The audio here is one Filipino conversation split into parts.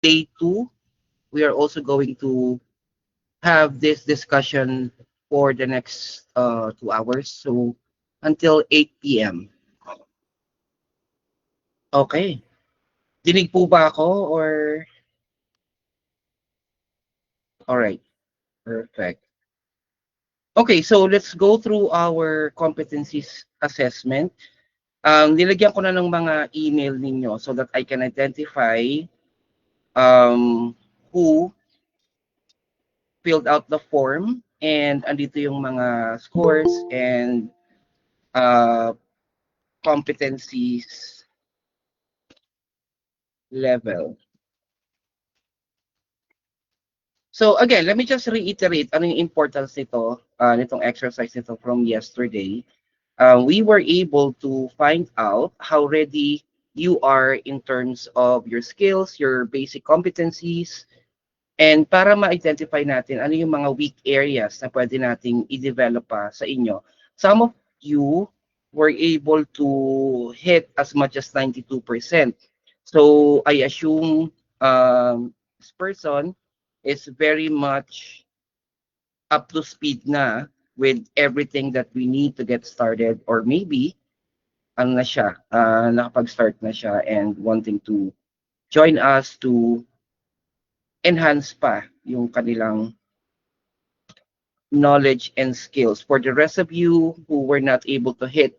day 2, we are also going to have this discussion for the next 2 hours. So until 8 p.m. Okay. Dinig po ba ako or all right. Perfect. Okay, so let's go through our competencies assessment. Nilagyan ko na ng mga email ninyo so that I can identify who filled out the form, and andito yung mga scores and uh, competencies level. So again, let me just reiterate ano yung importance nito, nitong exercise nito from yesterday. We were able to find out how ready you are in terms of your skills, your basic competencies, and para ma-identify natin ano yung mga weak areas na pwede nating i-develop pa sa inyo. Some of you were able to hit as much as 92%. So I assume this person is very much up to speed na with everything that we need to get started, or maybe ano na siya, nakapag-start na siya and wanting to join us to enhance pa yung kanilang knowledge and skills. For the rest of you who were not able to hit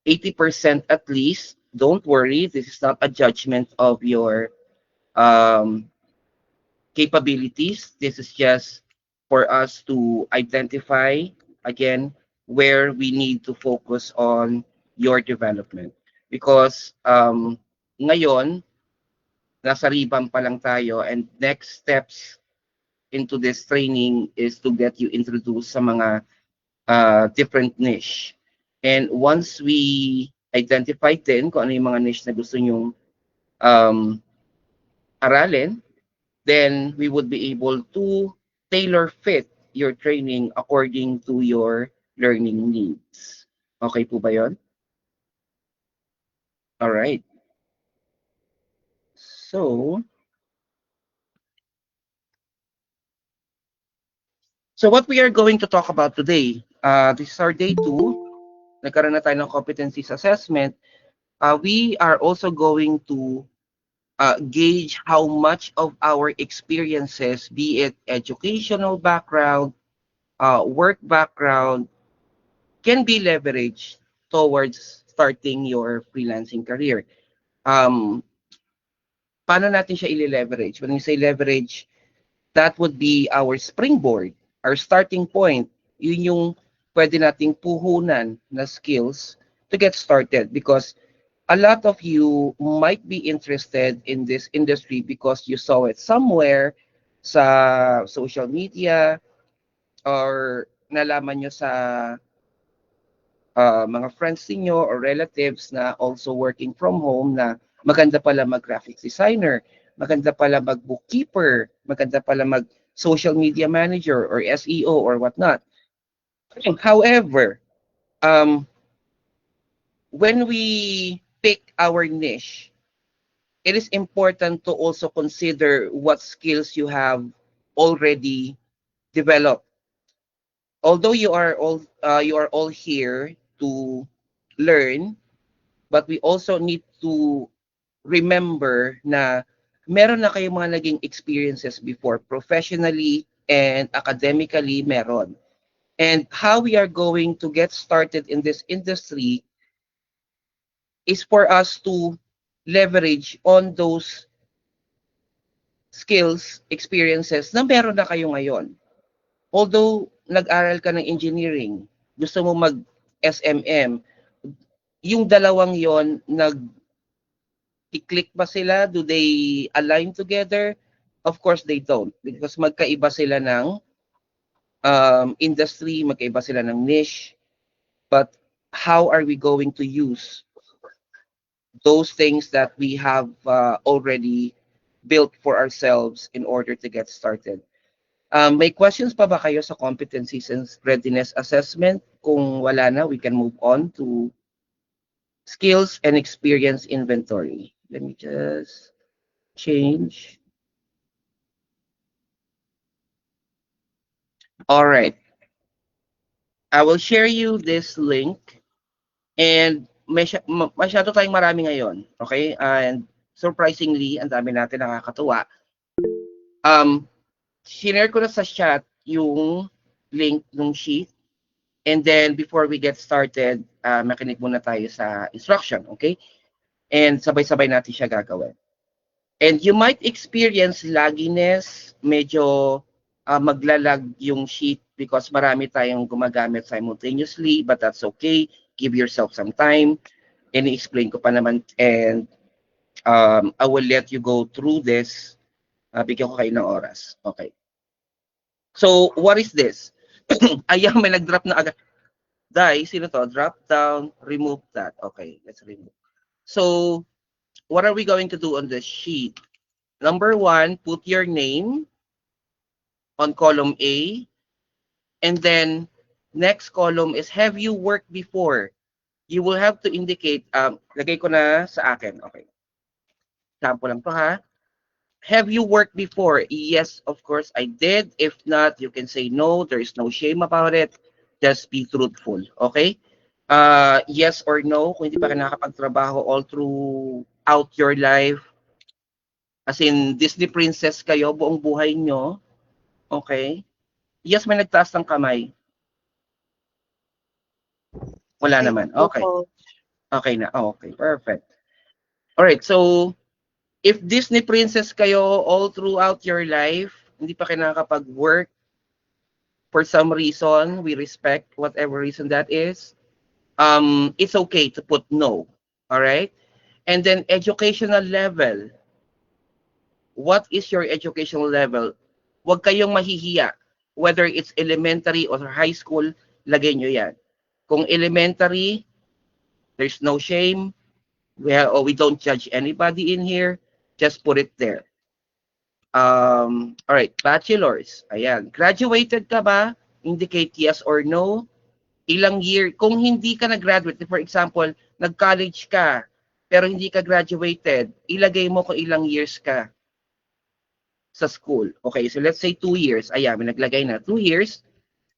80% at least, don't worry. This is not a judgment of your um, capabilities. This is just for us to identify, again, where we need to focus on your development. Because ngayon, nasa ribam pa lang tayo, and next steps into this training is to get you introduced sa mga different niche. And once we identify din kung ano yung mga niche na gusto nyong um, aralin, then we would be able to tailor fit your training according to your learning needs. Okay po ba yun? All right. So, what we are going to talk about today, this is our day 2. Nagkaroon na tayo ng competencies assessment. We are also going to gauge how much of our experiences, be it educational background, work background, can be leveraged towards starting your freelancing career. Um, Paano natin siya i-leverage? When we say leverage, that would be our springboard, our starting point. Yun yung pwede nating puhunan na skills to get started, because a lot of you might be interested in this industry because you saw it somewhere sa social media, or nalaman nyo sa mga friends niyo or relatives na also working from home na maganda pala mag-graphics designer, maganda pala mag-bookkeeper, maganda pala mag-social media manager or SEO or whatnot. However, um, when we pick our niche, it is important to also consider what skills you have already developed. Although you are all here to learn, but we also need to remember na meron na kayong mga naging experiences before, professionally and academically meron. And how we are going to get started in this industry is for us to leverage on those skills, experiences na meron na kayo ngayon. Although nag-aral ka ng engineering, gusto mo mag-SMM, yung dalawang yon i-click ba sila? Do they align together? Of course, they don't. Because magkaiba sila ng industry, magkaiba sila ng niche. But how are we going to use those things that we have already built for ourselves in order to get started? May questions pa ba kayo sa competencies and readiness assessment? Kung wala na, we can move on to skills and experience inventory. Let me just change. All right. I will share you this link. And masyado tayong marami ngayon. Okay? And surprisingly, ang dami natin nakakatuwa. Shinare ko na sa chat yung link ng sheet. And then, before we get started, makinig muna tayo sa instruction. Okay? And sabay-sabay natin siya gagawin. And you might experience lagginess, medyo maglalag yung sheet because marami tayong gumagamit simultaneously, but that's okay. Give yourself some time. Ini-explain ko pa naman, and I will let you go through this. Bigyan ko kayo ng oras. Okay. So, what is this? Ayan, may nag-drop na agad. Dai, sino to? Drop down, remove that. Okay, let's remove. So, what are we going to do on this sheet? Number 1, put your name on column A. And then, next column is, have you worked before? You will have to indicate, lagay ko na sa akin. Okay. Sample lang to ha. Have you worked before? Yes, of course I did. If not, you can say no. There is no shame about it. Just be truthful. Okay? Yes or no, kung hindi pa ka nakakapagtrabaho all throughout your life, as in Disney princess kayo, buong buhay nyo, okay? Yes, may nagtaas ng kamay. Wala naman. Okay. Okay na. Okay, perfect. Alright, so, if Disney princess kayo all throughout your life, hindi pa kayo nakakapag-work, for some reason, we respect whatever reason that is, it's okay to put no. All right? And then educational level. What is your educational level? Huwag kayong mahihiya. Whether it's elementary or high school, lagay nyo yan. Kung elementary, there's no shame. We don't judge anybody in here. Just put it there. All right, bachelor's. Ayan. Graduated ka ba? Indicate yes or no. Ilang year, kung hindi ka nag-graduate, for example, nag-college ka, pero hindi ka graduated, ilagay mo kung ilang years ka sa school. Okay, so let's say 2 years. Ayan, may naglagay na 2 years,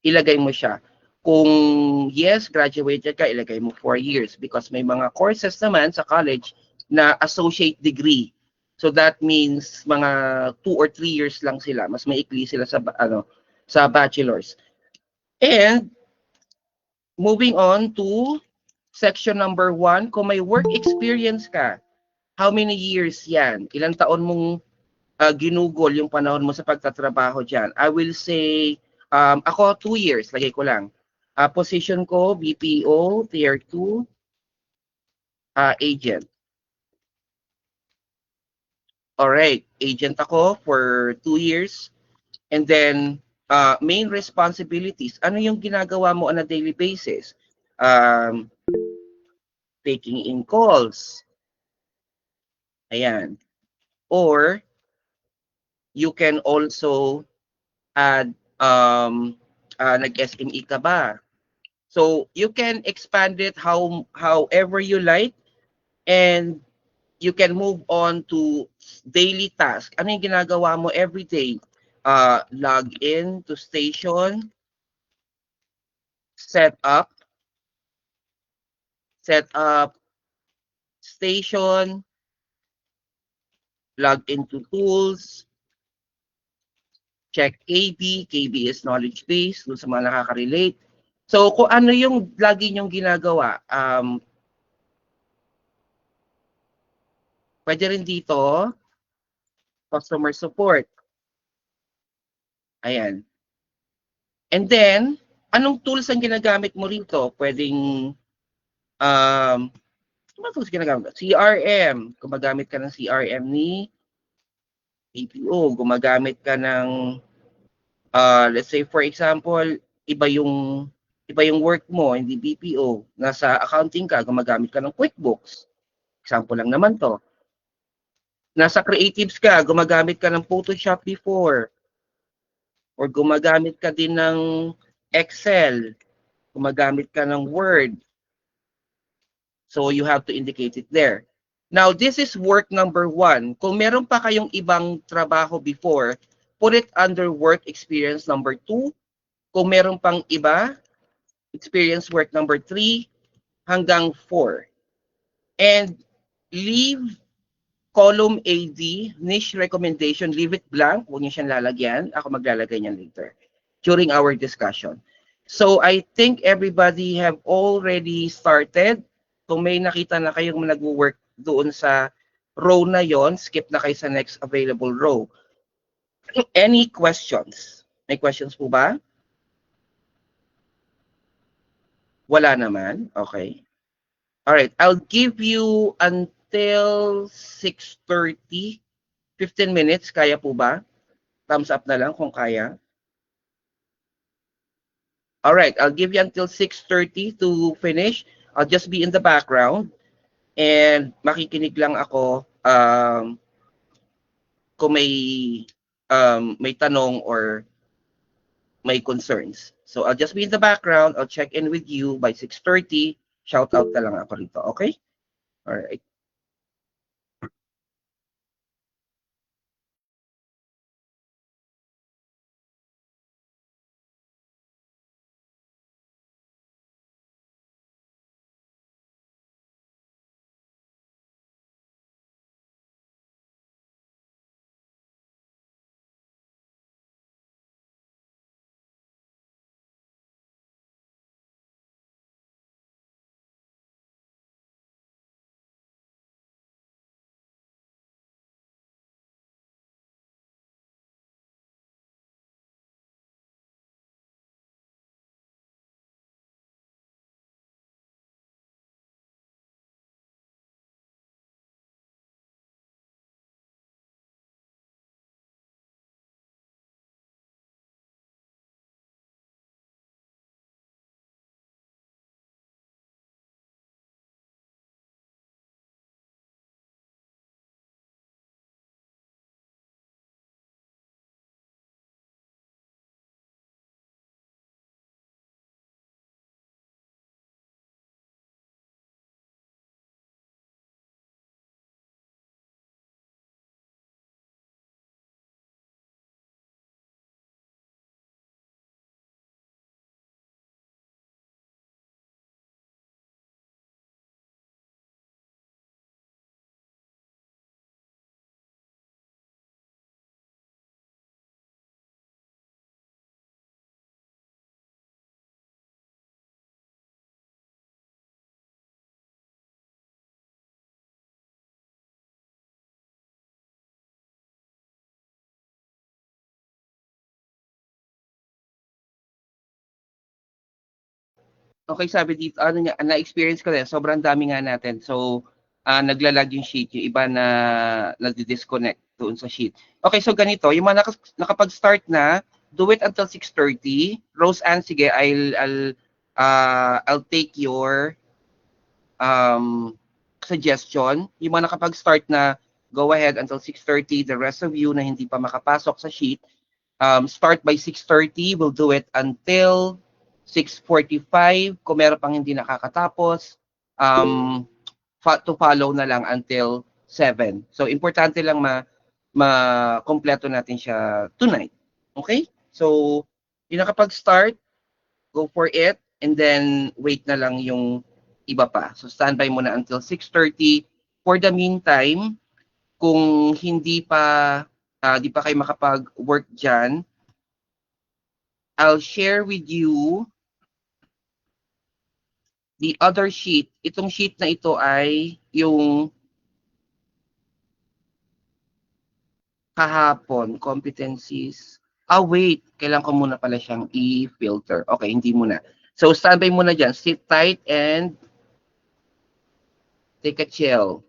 ilagay mo siya. Kung yes, graduated ka, ilagay mo 4 years because may mga courses naman sa college na associate degree. So that means mga 2 or 3 years lang sila. Mas maikli sila sa sa bachelor's. And moving on to section number 1, kung may work experience ka, how many years yan? Ilang taon mong ginugol yung panahon mo sa pagtatrabaho dyan? I will say, ako 2 years, lagay ko lang. Position ko, BPO, Tier 2, agent. Alright, agent ako for 2 years. And then, main responsibilities, ano yung ginagawa mo on a daily basis? Taking in calls. Ayan. Or, you can also add, nag-SME ka ba? So, you can expand it however you like, and you can move on to daily task. Ano yung ginagawa mo every day? Log in to station, set up station, log into tools, check KB. KB is knowledge base, dun sa mga nakaka-relate. So, kung ano yung lagi nyong ginagawa, pwede rin dito, customer support. Ayan. And then, anong tools ang ginagamit mo rito? Pwedeng, ano tools ginagamit? CRM. Gumagamit ka ng CRM ni BPO. Gumagamit ka ng, let's say for example, iba yung work mo, hindi BPO. Nasa accounting ka, gumagamit ka ng QuickBooks. Example lang naman to. Nasa creatives ka, gumagamit ka ng Photoshop before. Or gumagamit ka din ng Excel. Gumagamit ka ng Word. So you have to indicate it there. Now, this is work number 1. Kung meron pa kayong ibang trabaho before, put it under work experience number 2 Kung meron pang iba, experience work number 3 hanggang 4. And leave column AD, niche recommendation, leave it blank. Huwag niyo siyang lalagyan. Ako maglalagay niyan later during our discussion. So I think everybody have already started. Kung may nakita na kayong nagwo-work doon sa row na yon, skip na kayo sa next available row. Any questions? May questions po ba? Wala naman. Okay. All right. I'll give you until 6:30. 15 minutes. Kaya po ba? Thumbs up na lang kung kaya. All right. I'll give you until 6:30 to finish. I'll just be in the background and makikinig lang ako kung may tanong or may concerns. So I'll just be in the background. I'll check in with you by 6:30. Shout out na lang ako rito. Okay? All right. Okay, sabi dito, ano niya, na-experience ko rin, sobrang dami nga natin. So, naglalag yung sheet, yung iba na nadi-disconnect doon sa sheet. Okay, so ganito, yung mga nakapag-start na, do it until 6:30. Rose Ann, sige, I'll take your um, suggestion. Yung mga nakapag-start na, go ahead until 6:30. The rest of you na hindi pa makapasok sa sheet, start by 6:30. We'll do it until 6:45. Kung meron pang hindi nakakatapos, to follow na lang until 7. So, importante lang ma-kompleto natin siya tonight. Okay? So, yung nakapag-start, go for it, and then wait na lang yung iba pa. So, standby muna until 6:30. For the meantime, kung di pa kayo makapag-work dyan, I'll share with you the other sheet. Itong sheet na ito ay yung kahapon, competencies. Wait. Kailangan ko muna pala siyang i-filter. Okay, hindi muna. So, standby muna dyan. Sit tight and take a chill.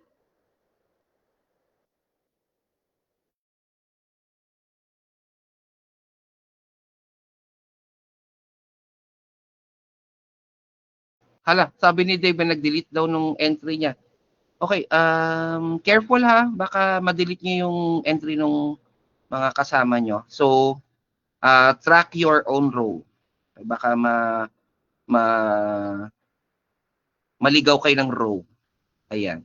Hala, sabi ni Dave na nag-delete daw nung entry niya. Okay, careful ha. Baka ma-delete niyo yung entry nung mga kasama nyo. So, track your own row. Baka ma, maligaw kayo ng row. Ayan.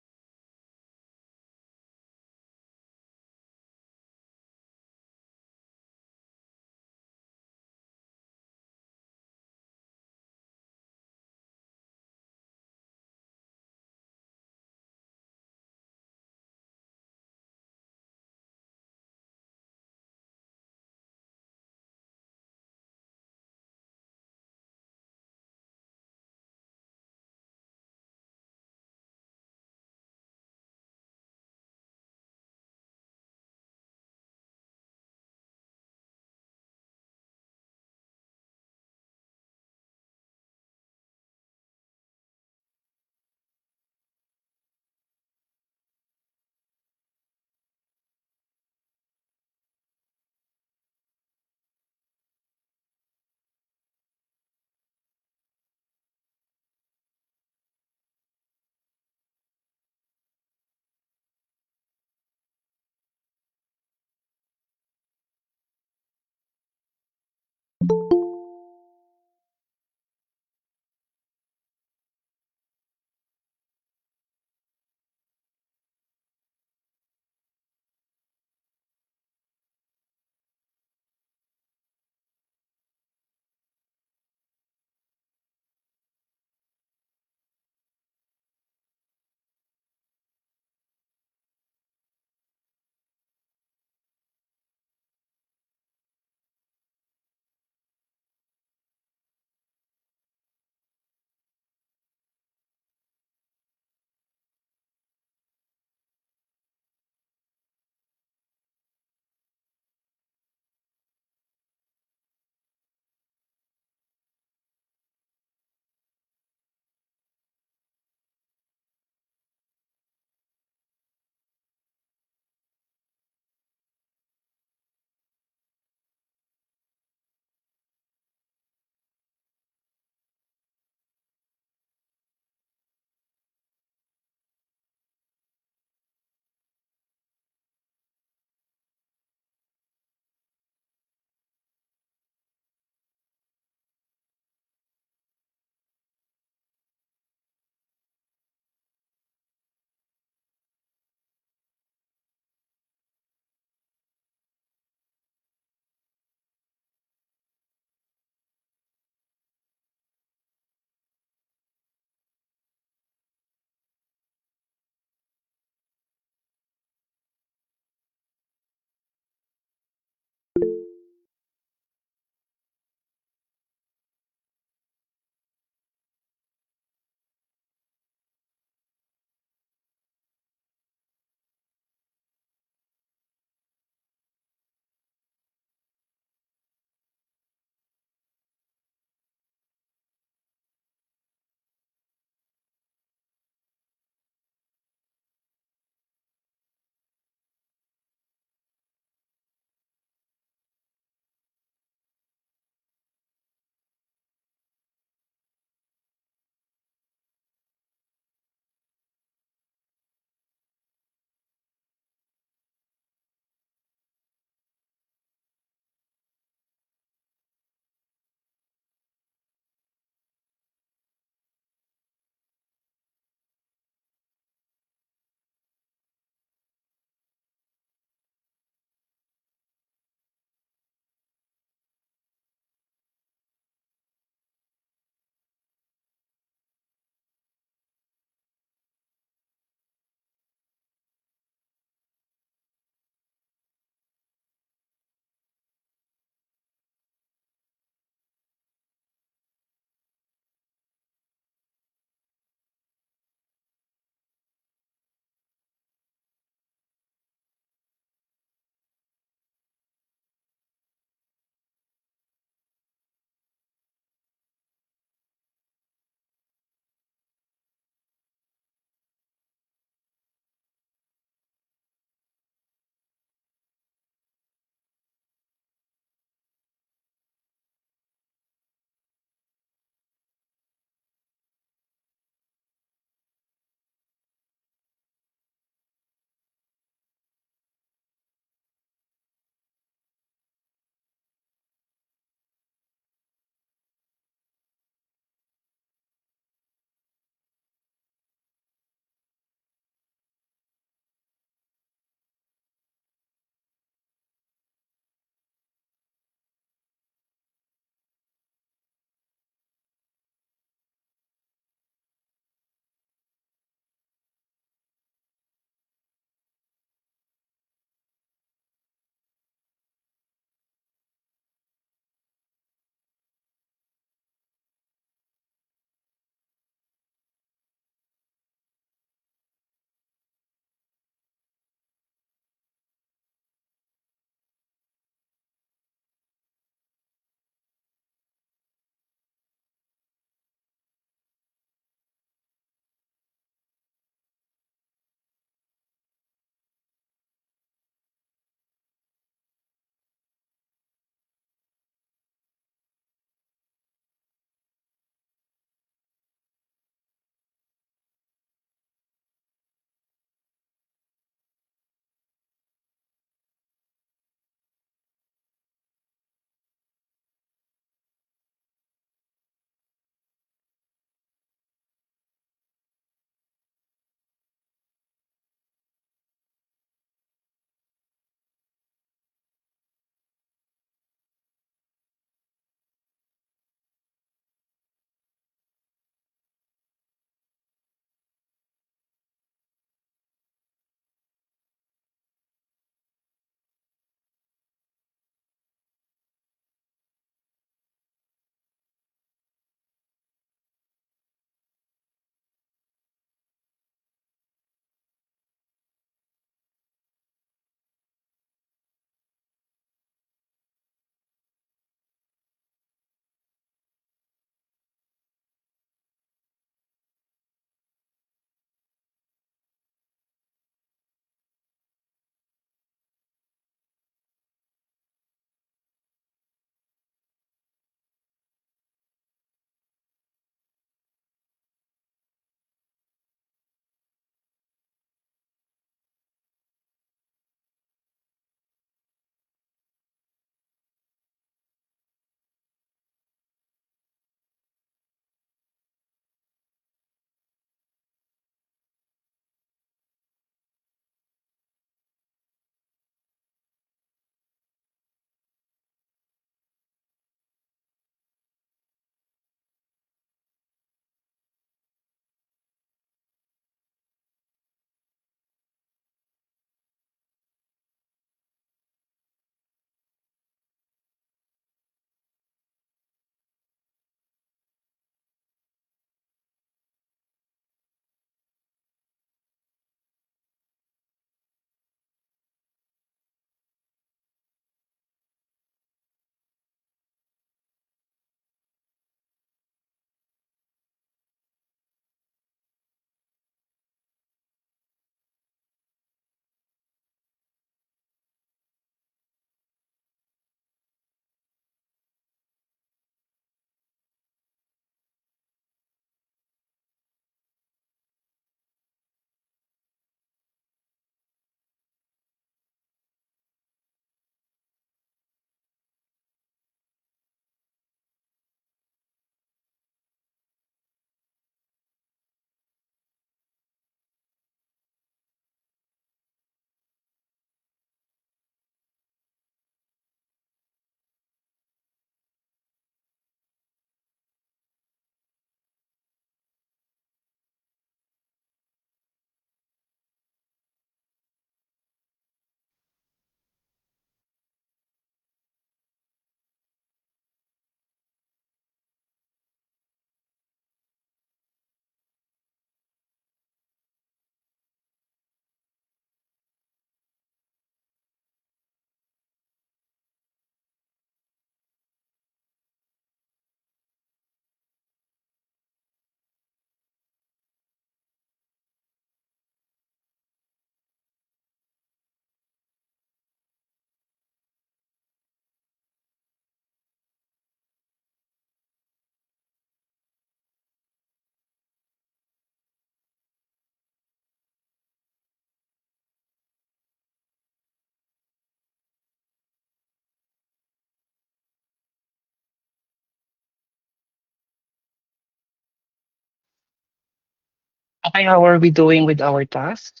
Okay, how are we doing with our task?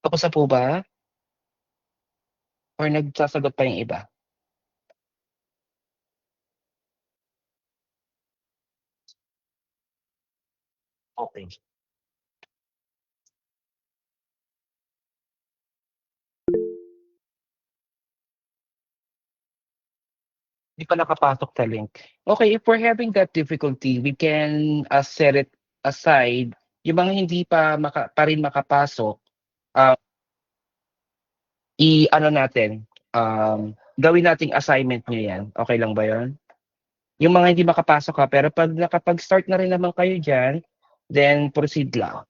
Tapos na po ba? Or nagsasagot pa yung iba? Okay. Hindi pa nakapasok sa link. Okay, if we're having that difficulty, we can set it aside. Yung mga hindi pa rin makapasok, uh, i-ano natin, gawin nating assignment nyo yan. Okay lang ba yon? Yung mga hindi makapasok ka, pero pag nakapag-start na rin naman kayo dyan, then proceed lang.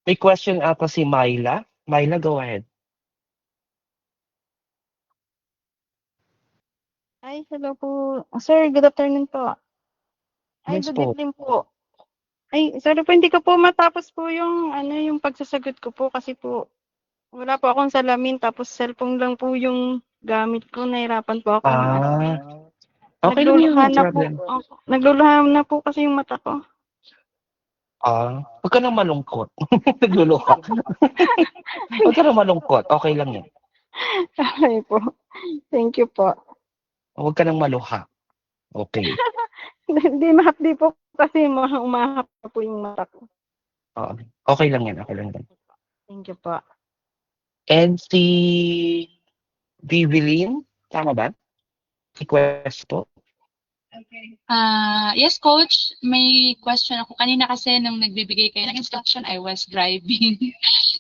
May question ata si Myla. Myla, go ahead. Ay, hello po. Sir, good afternoon po. Ay, Yes good po. evening po. Ay, sorry po, hindi ko po matapos po yung, yung pagsasagot ko po kasi po, wala po akong salamin tapos cellphone lang po yung gamit ko. Nahirapan po akong, Ah, okay lang yun, nagluluha no na po. problem. Nagluluha na po kasi yung mata ko. Huwag ka nang malungkot. Nagluluha. Huwag ka nang malungkot. Okay lang yan. Okay po. Thank you po. Huwag ka nang maluha. Okay. Hindi mahapdi po kasi umahap na po yung mata ko. Oo. Okay lang yan. Okay lang yan. Thank you po. And si Viviline, tama ba? Request po. Yes, coach. May question ako. Kanina kasi nung nagbibigay kayo ng instruction, I was driving.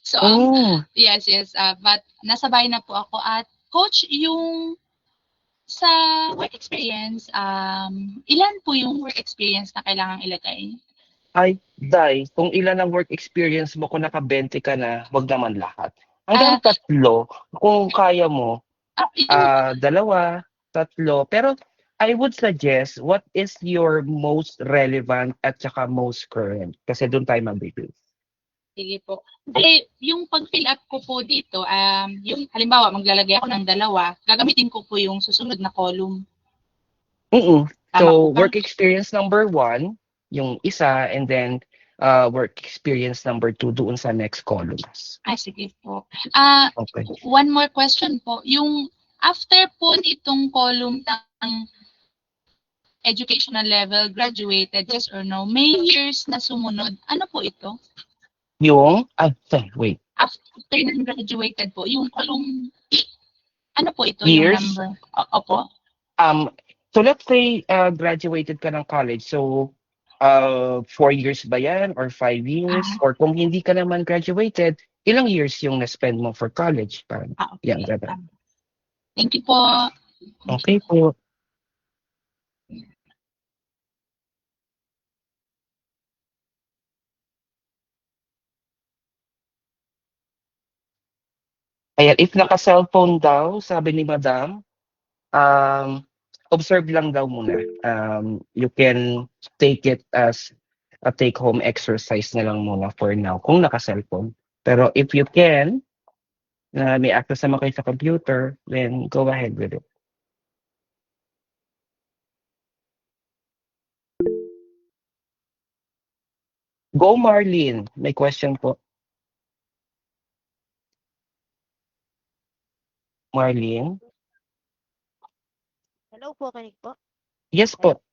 So, Oh, yes. But nasa bahay na po ako. At coach, yung sa work experience, ilan po yung work experience na kailangang ilagay? ay, Dai, kung ilan ang work experience mo, kung naka-20 ka na, wag naman lahat. Hanggang Ah, 3, kung kaya mo, yung 2, 3. Pero I would suggest, what is your most relevant at saka most current? Kasi doon tayo mag-base. sige po. Yung pag-fill up ko po dito, yung halimbawa maglalagay ako ng 2, gagamitin ko po yung susunod na column. Tama po So, ba? work experience number 1, yung isa, and then work experience number 2 doon sa next columns. Sige po. Okay. One more question po. Yung after po nitong column ng educational level, graduated, yes or no, may years na sumunod. Ano po ito? Wait, After ng graduated po, yung column, ano po ito, yung years? number? Opo. So let's say graduated ka ng college. So 4 years ba yan or 5 years? Ah, Or kung hindi ka naman graduated, ilang years yung na-spend mo for college? Parang, okay. yan, ganun. Thank you po. Okay po. Ayan, if naka-cellphone daw, sabi ni Madam, um, observe lang daw muna. You can take it as a take-home exercise na lang muna for now kung naka-cellphone. Pero if you can, may access naman kayo sa computer, then go ahead with it. Go Marlene, may question po. Marlene? Hello po, kinig po. Yes Hello. po.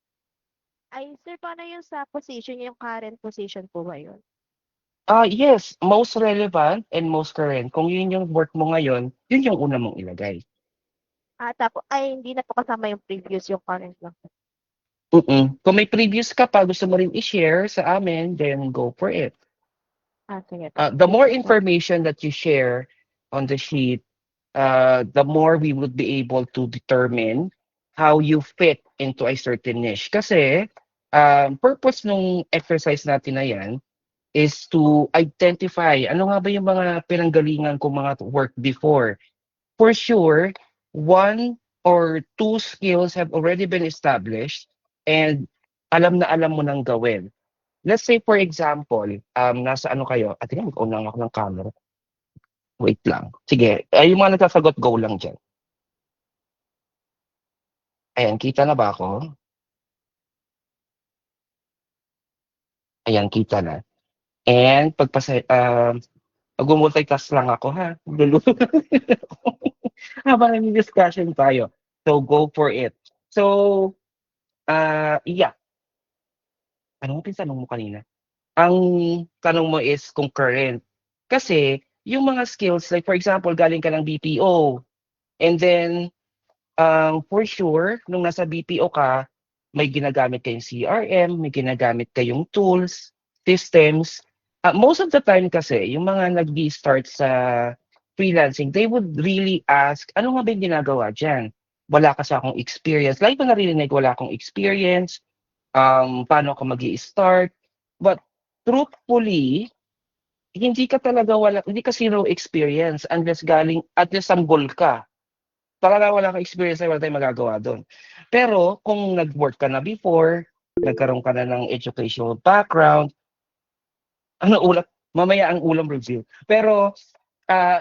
Ay, sir, paano yung sa position, yung current position po ba yun? Yes, most relevant and most current. Kung yun yung work mo ngayon, yun yung una mong ilagay. Ay, hindi na po kasama yung previous, yung current lang. Kung may previous ka pa, gusto mo rin i-share sa amin, then go for it. Sige. The more Thank you po. information that you share on the sheet, the more we would be able to determine how you fit into a certain niche. Kasi, purpose nung exercise natin na yan is to identify ano nga ba yung mga pinanggalingan kong mga work before. For sure, one or two skills have already been established and alam na alam mo nang gawin. Let's say for example, nasa ano kayo, at mag-on lang ako ng camera. Wait lang. Sige, yung mga nagsasagot, go lang dyan. Ayan, kita na ba ako? Ayan, kita na. And mag-multitask lang ako ha. Habang nag-discussion tayo. So, go for it. So, yeah. Ano yung tanong mo kanina? Ang tanong mo is kung current. Kasi, yung mga skills, like for example, galing ka ng BPO, and then, for sure, nung nasa BPO ka, may ginagamit kayong CRM, may ginagamit kayong tools, systems. Most of the time kasi, yung mga nag-start sa freelancing, they would really ask, ano nga ba yung ginagawa dyan? Wala kasi akong experience. Lagi ko narinig, wala akong experience. Paano ka mag-i-start? But truthfully, hindi ka zero experience unless sanggol ka. Talaga wala kang experience ay wala tayong magagawa doon. Pero kung nag-work ka na before, nagkaroon ka na ng educational background, mamaya ang ulam review. Pero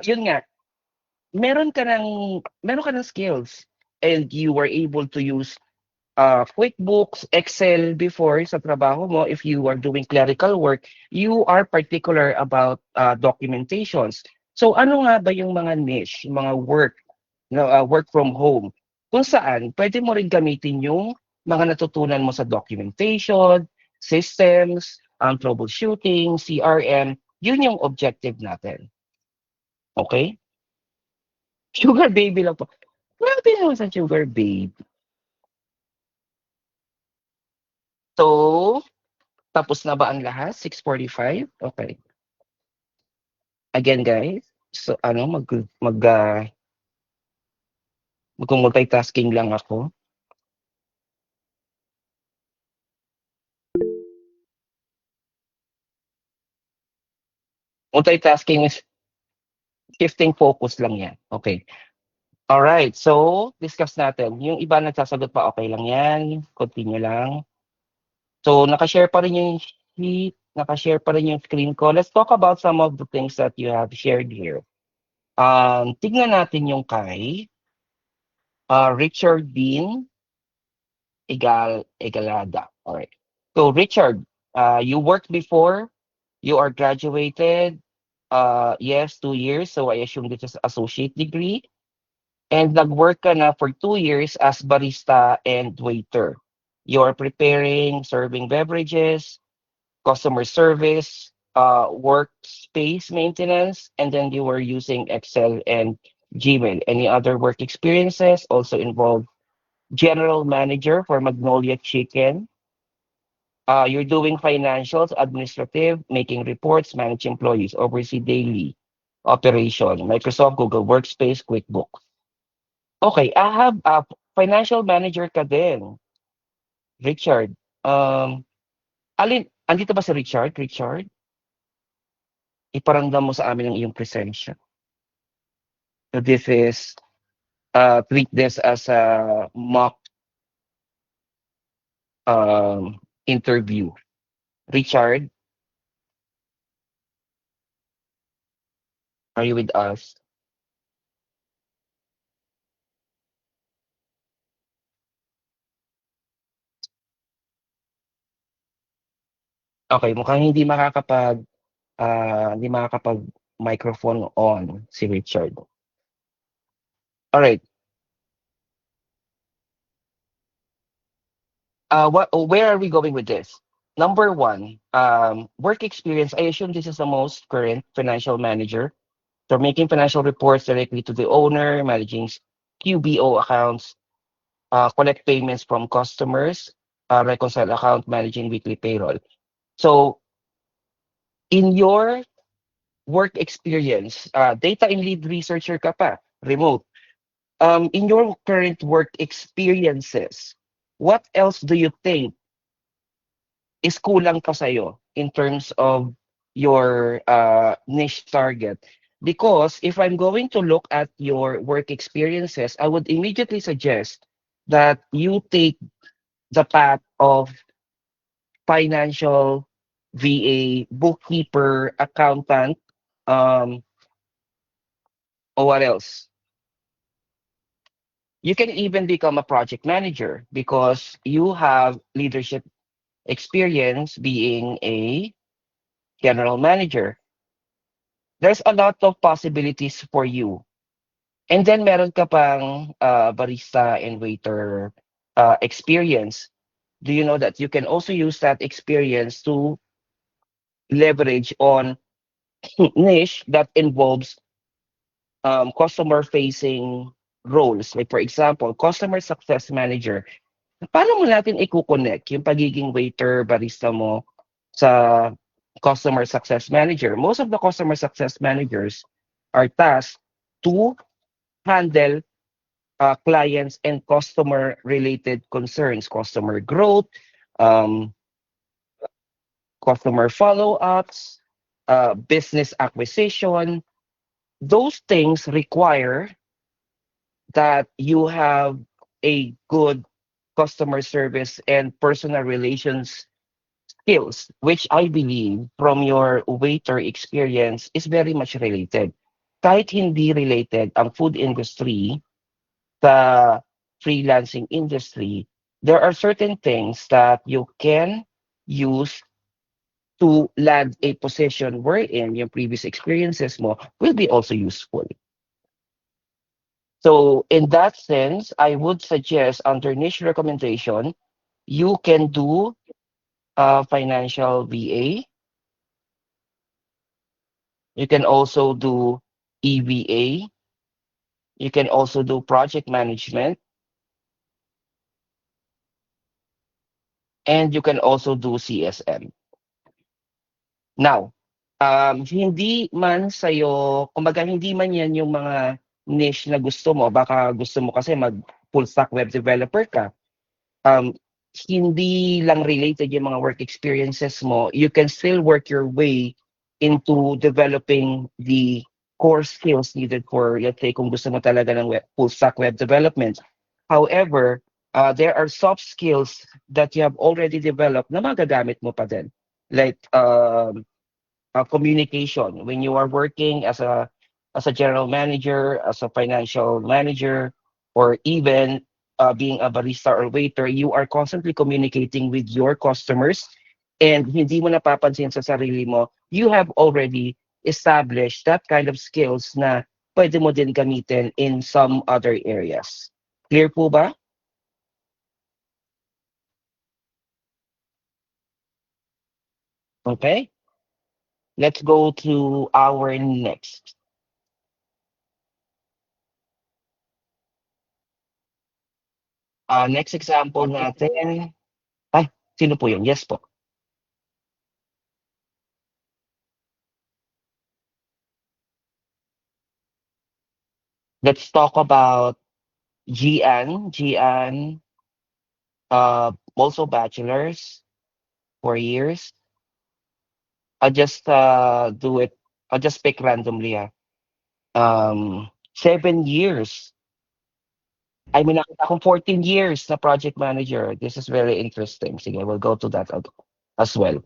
yun nga, meron ka ng skills and you were able to use QuickBooks, Excel before sa trabaho mo. If you are doing clerical work, you are particular about documentations. So ano nga ba yung mga niche, yung mga work from home, kung saan pwede mo rin gamitin yung mga natutunan mo sa documentation, systems, troubleshooting, CRM, yun yung objective natin. Okay? Sugar baby lang po. Grabe naman sa sugar baby. So, tapos na ba ang lahat? 6:45? Okay. Again, guys. So, mag-multitasking lang ako. Multitasking is shifting focus lang yan. Okay. Alright. So, discuss natin. Yung iba nagsasagot pa, okay lang yan. Continue lang. So, nakashare pa rin yung sheet. Nakashare pa rin yung screen ko. Let's talk about some of the things that you have shared here. Tignan natin yung kay Richard Bean Egalada. Alright. So, Richard, you worked before. You are graduated. Yes, 2 years. So, I assume this is associate degree. And nag-work ka na for 2 years as barista and waiter. You are preparing, serving beverages, customer service, workspace maintenance, and then you were using Excel and Gmail. Any other work experiences also involve general manager for Magnolia Chicken. You're doing financials, administrative, making reports, manage employees, oversee daily operation, Microsoft, Google Workspace, QuickBooks. Okay, I have a financial manager ka din, Richard. Andito ba si Richard? Richard? Iparamdam mo sa amin ang iyong presensya. So this is, treat this as a mock interview. Richard, are you with us? Okay, mukhang hindi makakapag microphone on si Richard. All right. Where are we going with this? Number one, work experience. I assume this is the most current financial manager. So making financial reports directly to the owner, managing QBO accounts, collect payments from customers, reconcile account, managing weekly payroll. So in your work experience, data and lead researcher ka pa, remote. in your current work experiences, what else do you think is kulang pa sa'yo in terms of your niche target? Because if I'm going to look at your work experiences, I would immediately suggest that you take the path of financial VA, bookkeeper, accountant, um, or what else? You can even become a project manager because you have leadership experience being a general manager. There's a lot of possibilities for you. And then meron ka pang barista and waiter experience. Do you know that you can also use that experience to leverage on niche that involves customer facing roles? Like for example, customer success manager. Paano mo natin i-connect yung pagiging waiter, barista mo sa customer success manager? Most of the customer success managers are tasked to handle clients and customer related concerns, customer growth, um, customer follow-ups, business acquisition. Those things require that you have a good customer service and personal relations skills, which I believe from your waiter experience is very much related. Kahit hindi related ang food industry sa freelancing industry, there are certain things that you can use to land a position wherein your previous experiences mo will be also useful. So in that sense, I would suggest under niche recommendation, you can do financial VA. You can also do EVA. You can also do project management. And you can also do CSM. Now, hindi man sa'yo, kumbaga hindi man yan yung mga niche na gusto mo. Baka gusto mo kasi mag full stack web developer ka. Um, hindi lang related yung mga work experiences mo. You can still work your way into developing the core skills needed for, let's say, kung gusto mo talaga ng full stack web development. However, there are soft skills that you have already developed na magagamit mo pa din. Like communication. When you are working as a general manager, as a financial manager, or even being a barista or waiter, you are constantly communicating with your customers and hindi mo napapansin sa sarili mo, you have already established that kind of skills na pwede mo din gamitin in some other areas. Clear po ba? Okay. Let's go to our next. Next example natin. Ay, sino po yun? Yes po. Let's talk about Gian. Gian, also bachelor's, 4 years. I'll just do it. I'll just pick randomly. 7 years. I mean, nakita akong 14 years na project manager. This is very interesting. Sige, we'll go to that as well.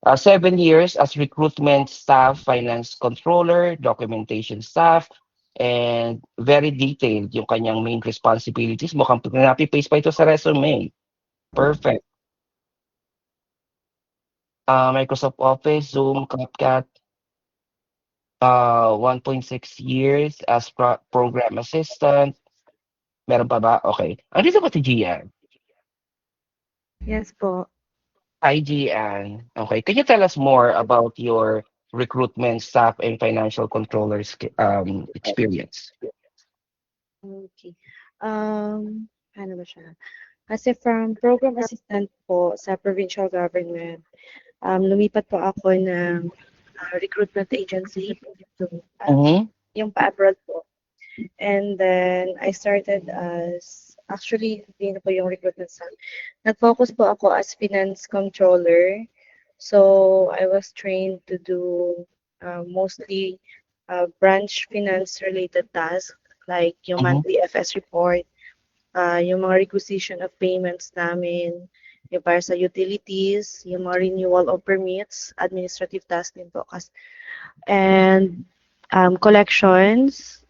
7 years as recruitment staff, finance controller, documentation staff, and very detailed yung kanyang main responsibilities. Mukhang copy-paste pa ito sa resume. Perfect. Microsoft Office, Zoom, CapCut, 1.6 years as program assistant. Meron pa ba? Okay. Andito ba si Gian? Yes po. Hi, Gian. Okay. Can you tell us more about your recruitment staff and financial controllers experience? Okay. Paano ba siya? Kasi from program assistant po sa provincial government, lumipat po ako ng recruitment agency to Mhm. yung pa-abroad po. And then I started as, actually, hindi na po yung recruitment staff. Nag-focus po ako as finance controller. So I was trained to do mostly branch finance related tasks like yung Mhm. monthly FS report, yung mga requisition of payments namin, yung para sa utilities, yung mga renewal of permits, administrative tasks din po. And collections,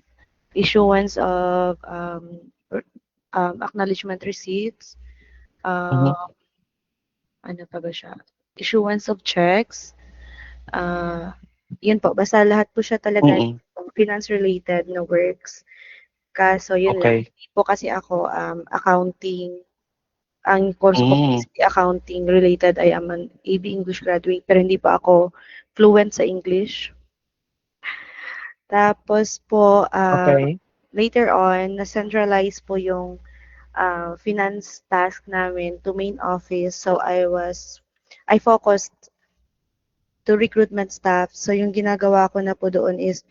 issuance of acknowledgement receipts, Mhm. uh, ano pa ba siya? Issuance of checks, uh, yun po, basta lahat po siya talaga Mm. finance-related na works. Kaso yun lang, Okay. hindi po kasi ako accounting. Ang course ko Mm. basically accounting related. I am an AB English graduate pero hindi pa ako fluent sa English. Tapos po, Okay. later on, na-centralize po yung finance task namin to main office. So I focused to recruitment staff. So yung ginagawa ko na po doon is,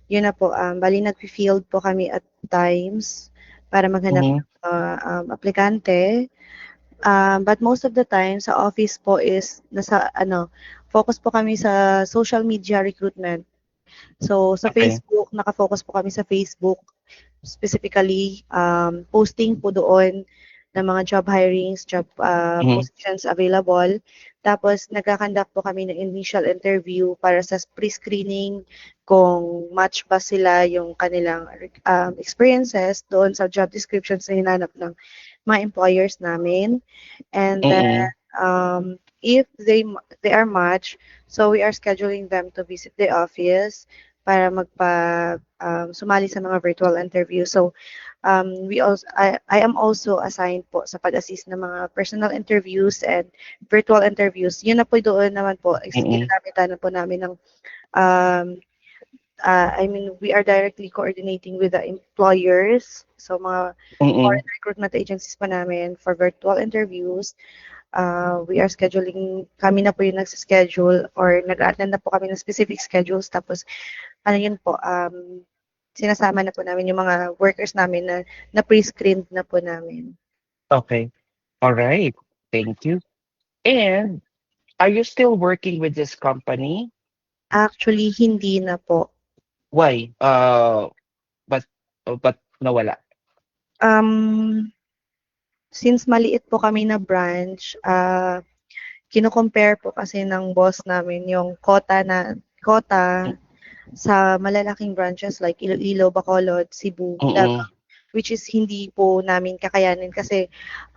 yun na po, bali nag-field po kami at times para maghanap Mhm. ng aplikante. But most of the time sa office po is nasa focus po kami sa social media recruitment. So sa Okay. Facebook, naka-focus po kami sa Facebook specifically posting po doon ng mga job hirings, job Mhm. positions available. Tapos nagkakandak po kami ng initial interview para sa pre-screening kung match ba sila yung kanilang experiences doon sa job descriptions na hinanap ng mga employers namin. And then Mm. if they are matched, so we are scheduling them to visit the office para sumali sa mga virtual interview. So I am also assigned po sa pag-assist ng mga personal interviews and virtual interviews. Yun na po doon naman po, Mm. ginagamitan na po namin ng um, I mean, we are directly coordinating with the employers. So mga Mm. foreign recruitment agencies pa namin for virtual interviews. We are scheduling, kami na po yung nagsa-schedule or nag-attend na po kami ng specific schedules. Tapos, ano yun po, sinasama na po namin yung mga workers namin na pre-screened na po namin. Okay. All right. Thank you. And are you still working with this company? Actually, hindi na po. Why? But nawala. Um, since maliit po kami na branch, kino-compare po kasi ng boss namin yung quota sa malalaking branches like Iloilo, Bacolod, Cebu, Mm. Davao, which is hindi po namin kakayanin kasi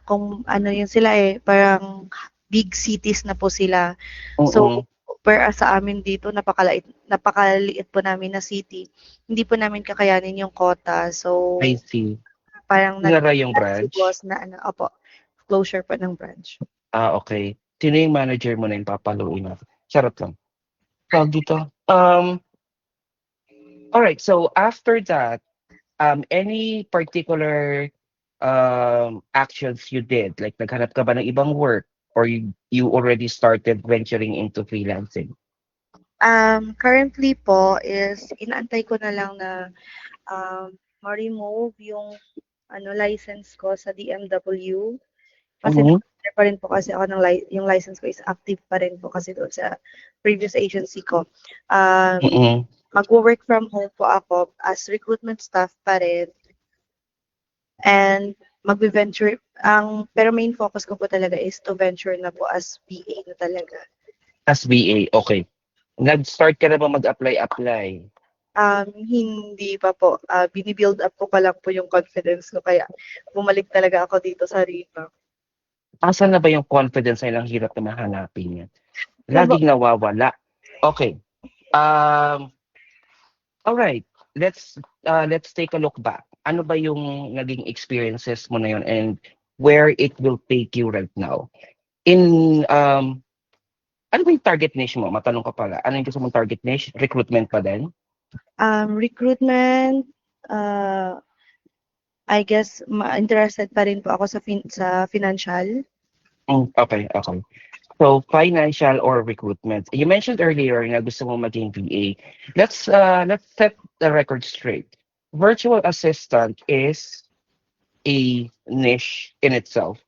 kung ano yun sila parang big cities na po sila. Mm. So, whereas sa amin dito, napakaliit po namin na city, hindi po namin kakayanin yung quota. So, I see. parang Sinara yung si branch? boss na opo, closure po ng branch. Okay. Sino yung manager mo na yung papaluin mo? Charot lang. Tawag dito. All right. So after that, any particular actions you did? Like naghanap ka ba ng ibang work or you already started venturing into freelancing? Currently po is inaantay ko na lang na ma-remove yung license ko sa DMW. Kasi Mhm. nag pa rin po kasi ako yung license ko is active pa rin po kasi doon sa previous agency ko. Mm. Magwo-work from home po ako as recruitment staff pa rin. And magbe-venture, pero main focus ko po talaga is to venture na po as VA na talaga. As VA, okay. Nag-start ka na ba mag-apply? Hindi pa po. Binibuild up ko pa lang po yung confidence ko kaya bumalik talaga ako dito sa Riva. Asan na ba yung confidence na ilang hirap na mahanapin yan? Traba- Laging nawawala. Okay. All right. Let's take a look back. Ano ba yung naging experiences mo na yun and where it will take you right now? Ano ba yung target niche mo? Matanong ka pala. Ano yung gusto mong target niche? Recruitment pa din? Recruitment, I guess interested pa rin po ako sa financial. Okay. So, financial or recruitment. You mentioned earlier na gusto mo maging VA. Let's set the record straight. virtual assistant is a niche in itself.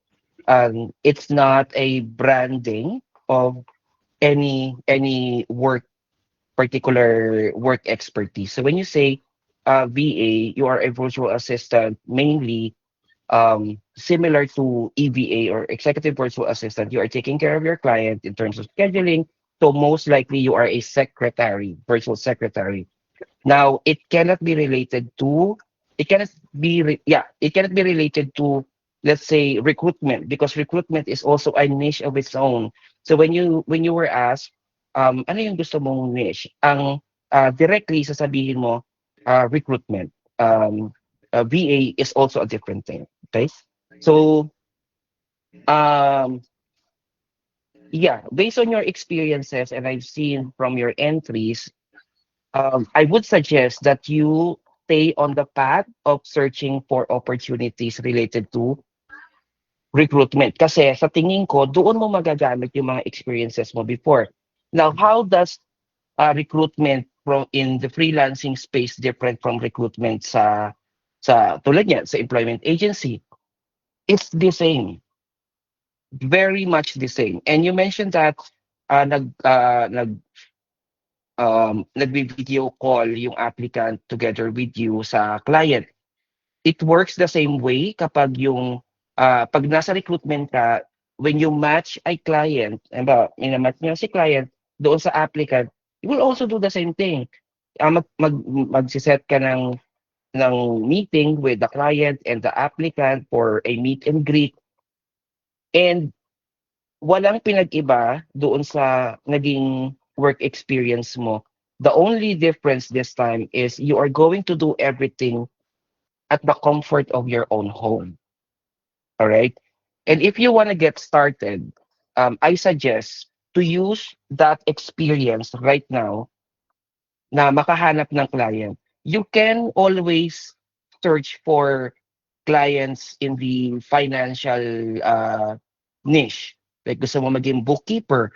It's not a branding of any particular work expertise. So when you say VA, you are a virtual assistant mainly similar to EVA or executive virtual assistant. You are taking care of your client in terms of scheduling. So most likely you are a secretary, virtual secretary. Now it cannot be related to it cannot be related to, let's say, recruitment, because recruitment is also a niche of its own. So when you were asked ano yung gusto mong niche, ang directly sasabihin mo recruitment. VA is also a different thing. Okay? So um yeah, based on your experiences and I've seen from your entries, I would suggest that you stay on the path of searching for opportunities related to recruitment. Kasi sa tingin ko, doon mo magagamit yung mga experiences mo before. Now, how does recruitment from in the freelancing space different from recruitment sa tulad niyan, sa employment agency? It's the same. Very much the same. And you mentioned that nagvi-video call yung applicant together with you sa client. It works the same way kapag yung pag nasa recruitment ka, when you match a client, minamatch niyo si client doon sa applicant, you will also do the same thing. Magsiset ka ng meeting with the client and the applicant for a meet and greet. And walang pinag-iba doon sa naging work experience mo. The only difference this time is you are going to do everything at the comfort of your own home. All right? And if you want to get started, I suggest to use that experience right now na makahanap ng client. You can always search for clients in the financial niche. Like gusto mo maging bookkeeper.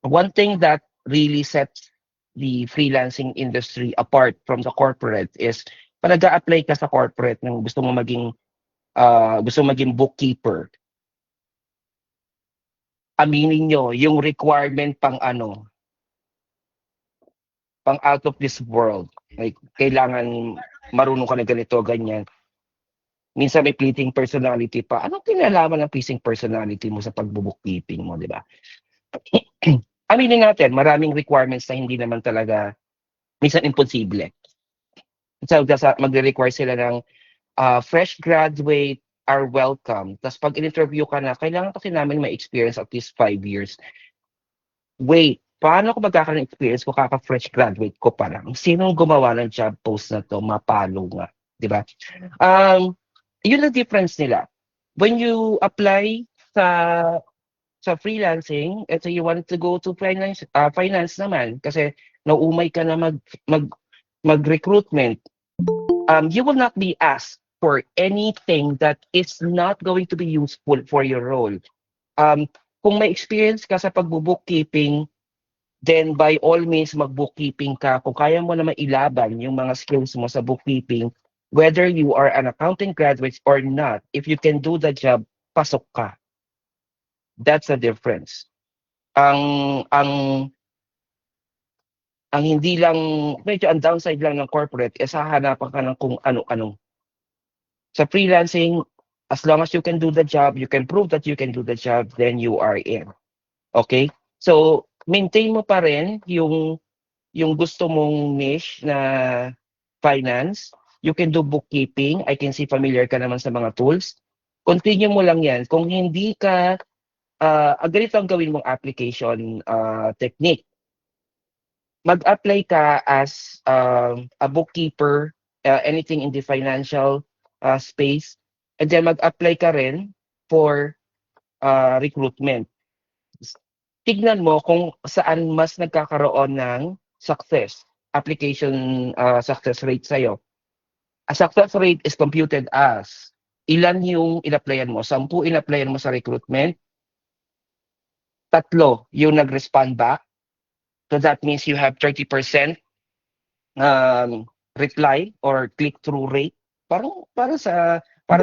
One thing that really sets the freelancing industry apart from the corporate is pag nag-a-apply ka sa corporate ng gusto mo maging bookkeeper, aminin nyo, yung requirement pang out of this world. Like, kailangan marunong ka na ganito, ganyan. Minsan may pleasing personality pa. Anong kinalaman ng pleasing personality mo sa pagbo-bookkeeping mo, di ba? Aminin natin, maraming requirements na hindi naman talaga, minsan imposible. So, magre-require sila ng fresh graduate are welcome. Tapos pag in-interview ka na, kailangan kasi namin may experience at least 5 years. Wait, paano ko magkakaroon ng experience ko kaka-fresh graduate ko pa lang? Sinong gumawa ng job post na to? Mapalo nga. Di ba? Yun ang difference nila. When you apply sa freelancing, so you want to go to finance naman kasi naumay ka na mag-recruitment, you will not be asked for anything that is not going to be useful for your role. Kung may experience ka sa pagbo-bookkeeping, then by all means mag-bookkeeping ka. Kung kaya mo na mailaban yung mga skills mo sa bookkeeping, whether you are an accounting graduate or not, if you can do the job, pasok ka. That's the difference. Ang hindi lang, medyo ang downside lang ng corporate is hahanapan ka ng kung ano-ano. Sa freelancing, as long as you can do the job, you can prove that you can do the job, then you are in. Okay? So, maintain mo pa rin yung gusto mong niche na finance. You can do bookkeeping. I can see familiar ka naman sa mga tools. Continue mo lang yan. Kung hindi ka, ganito ang gawin mong application technique. Mag-apply ka as a bookkeeper, anything in the financial space, and then mag-apply ka rin for recruitment. Tignan mo kung saan mas nagkakaroon ng success, application success rate sa'yo. A success rate is computed as ilan yung in-applyan mo. 10 in-applyan mo sa recruitment, 3 yung nag-respond back. So that means you have 30% reply or click-through rate. Para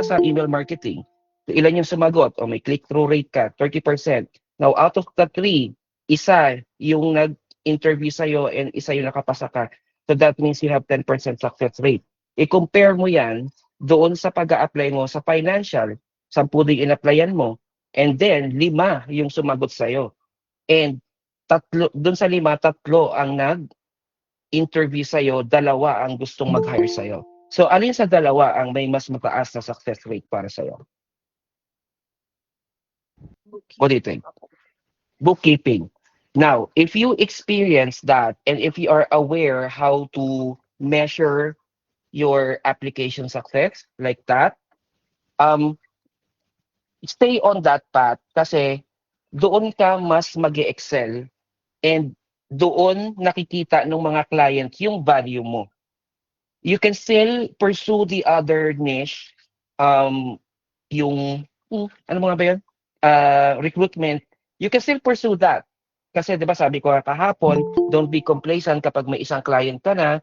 sa email marketing. So, ilan yung sumagot? O may click-through rate ka, 30%. Now, out of the 3, isa yung nag-interview sa'yo and isa yung nakapasa ka. So that means you have 10% success rate. I-compare mo yan doon sa pag-a-apply mo sa financial, 10 din in-applyan mo, and then 5 yung sumagot sa'yo. And doon sa 5, 3 ang nag-interview sa'yo, 2 ang gustong mag-hire sa'yo. So, alin sa 2 ang may mas mataas na success rate para sa'yo? What do you think? Bookkeeping. Now, if you experience that and if you are aware how to measure your application success like that, stay on that path kasi doon ka mas mag-excel and doon nakikita ng mga client yung value mo. You can still pursue the other niche, yung, ano mga ba yun? Recruitment. You can still pursue that. Kasi 'di ba sabi ko kahapon, don't be complacent kapag may isang client ka na.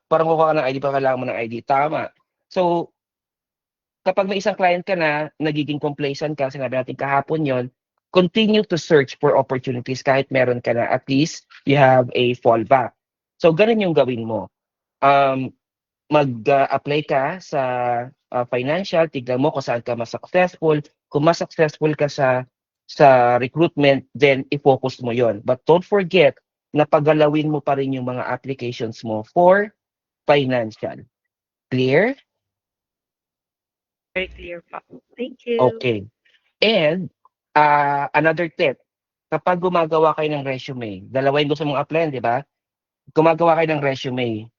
Parang kukuha ka ng ID pa kailangan mo ng ID. Tama. So, kapag may isang client ka na, nagiging complacent ka, sinabi natin kahapon yon, continue to search for opportunities kahit meron ka na. At least, you have a fallback. So, ganun yung gawin mo. Mag-apply ka sa financial, tignan mo kung saan ka mas successful. Kung mas successful ka sa recruitment, then i-focus mo yon. But don't forget na pagalawin mo pa rin yung mga applications mo for financial. Clear? Very clear pa. Thank you. Okay. And another tip, kapag gumagawa kayo ng resume, dalawa yung gusto mong apply, di ba? Gumagawa kayo ng resume,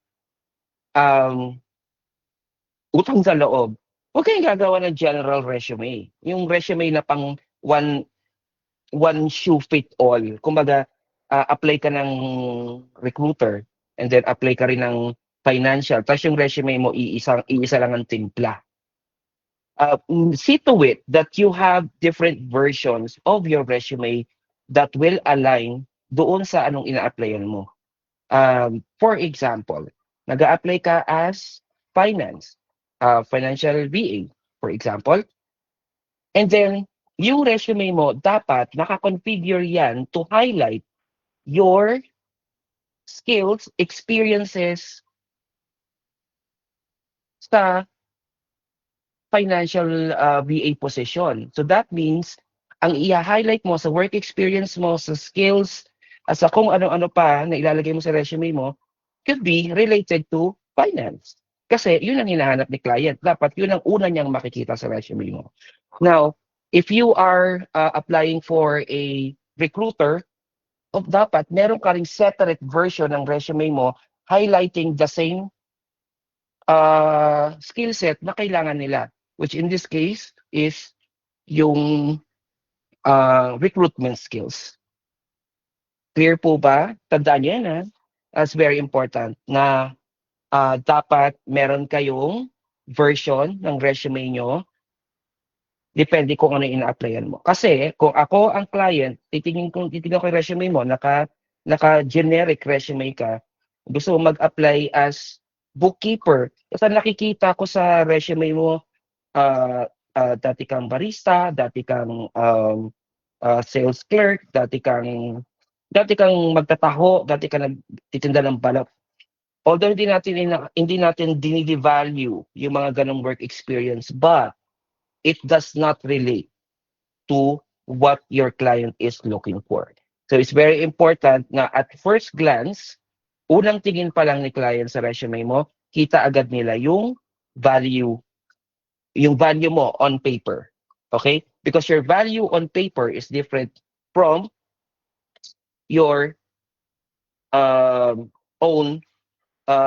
utang sa loob, huwag kayong gagawa ng general resume. Yung resume na pang one shoe fit all. Kumbaga, apply ka ng recruiter and then apply ka rin ng financial. Tapos yung resume mo, iisa lang ang timpla. See to it that you have different versions of your resume that will align doon sa anong ina-applyan mo. For example, nag-a-apply ka as finance, financial VA, for example. And then, yung resume mo, dapat nakakonfigure yan to highlight your skills, experiences sa financial VA position. So that means, ang i-highlight mo sa work experience mo, sa skills, sa kung ano-ano pa na ilalagay mo sa resume mo, could be related to finance. Kasi yun ang hinahanap ni client. Dapat yun ang una niyang makikita sa resume mo. Now, if you are applying for a recruiter, dapat meron ka ring separate version ng resume mo highlighting the same skill set na kailangan nila, which in this case is yung recruitment skills. Clear po ba? Tandaan niyo yan, ha? That's very important na dapat meron kayong version ng resume nyo depende kung ano ina-applyan mo. Kasi kung ako ang client, titingnan ko yung resume mo, naka-generic resume ka, gusto mo mag-apply as bookkeeper. Kasi nakikita ko sa resume mo, dati kang barista, dati kang sales clerk, dati kang magtataho, dati kang nagtitinda ng balot. Although hindi natin dinivalue yung mga ganong work experience, but it does not relate to what your client is looking for. So it's very important na at first glance, unang tingin pa lang ni client sa resume mo, kita agad nila yung value mo on paper. Okay? Because your value on paper is different from your own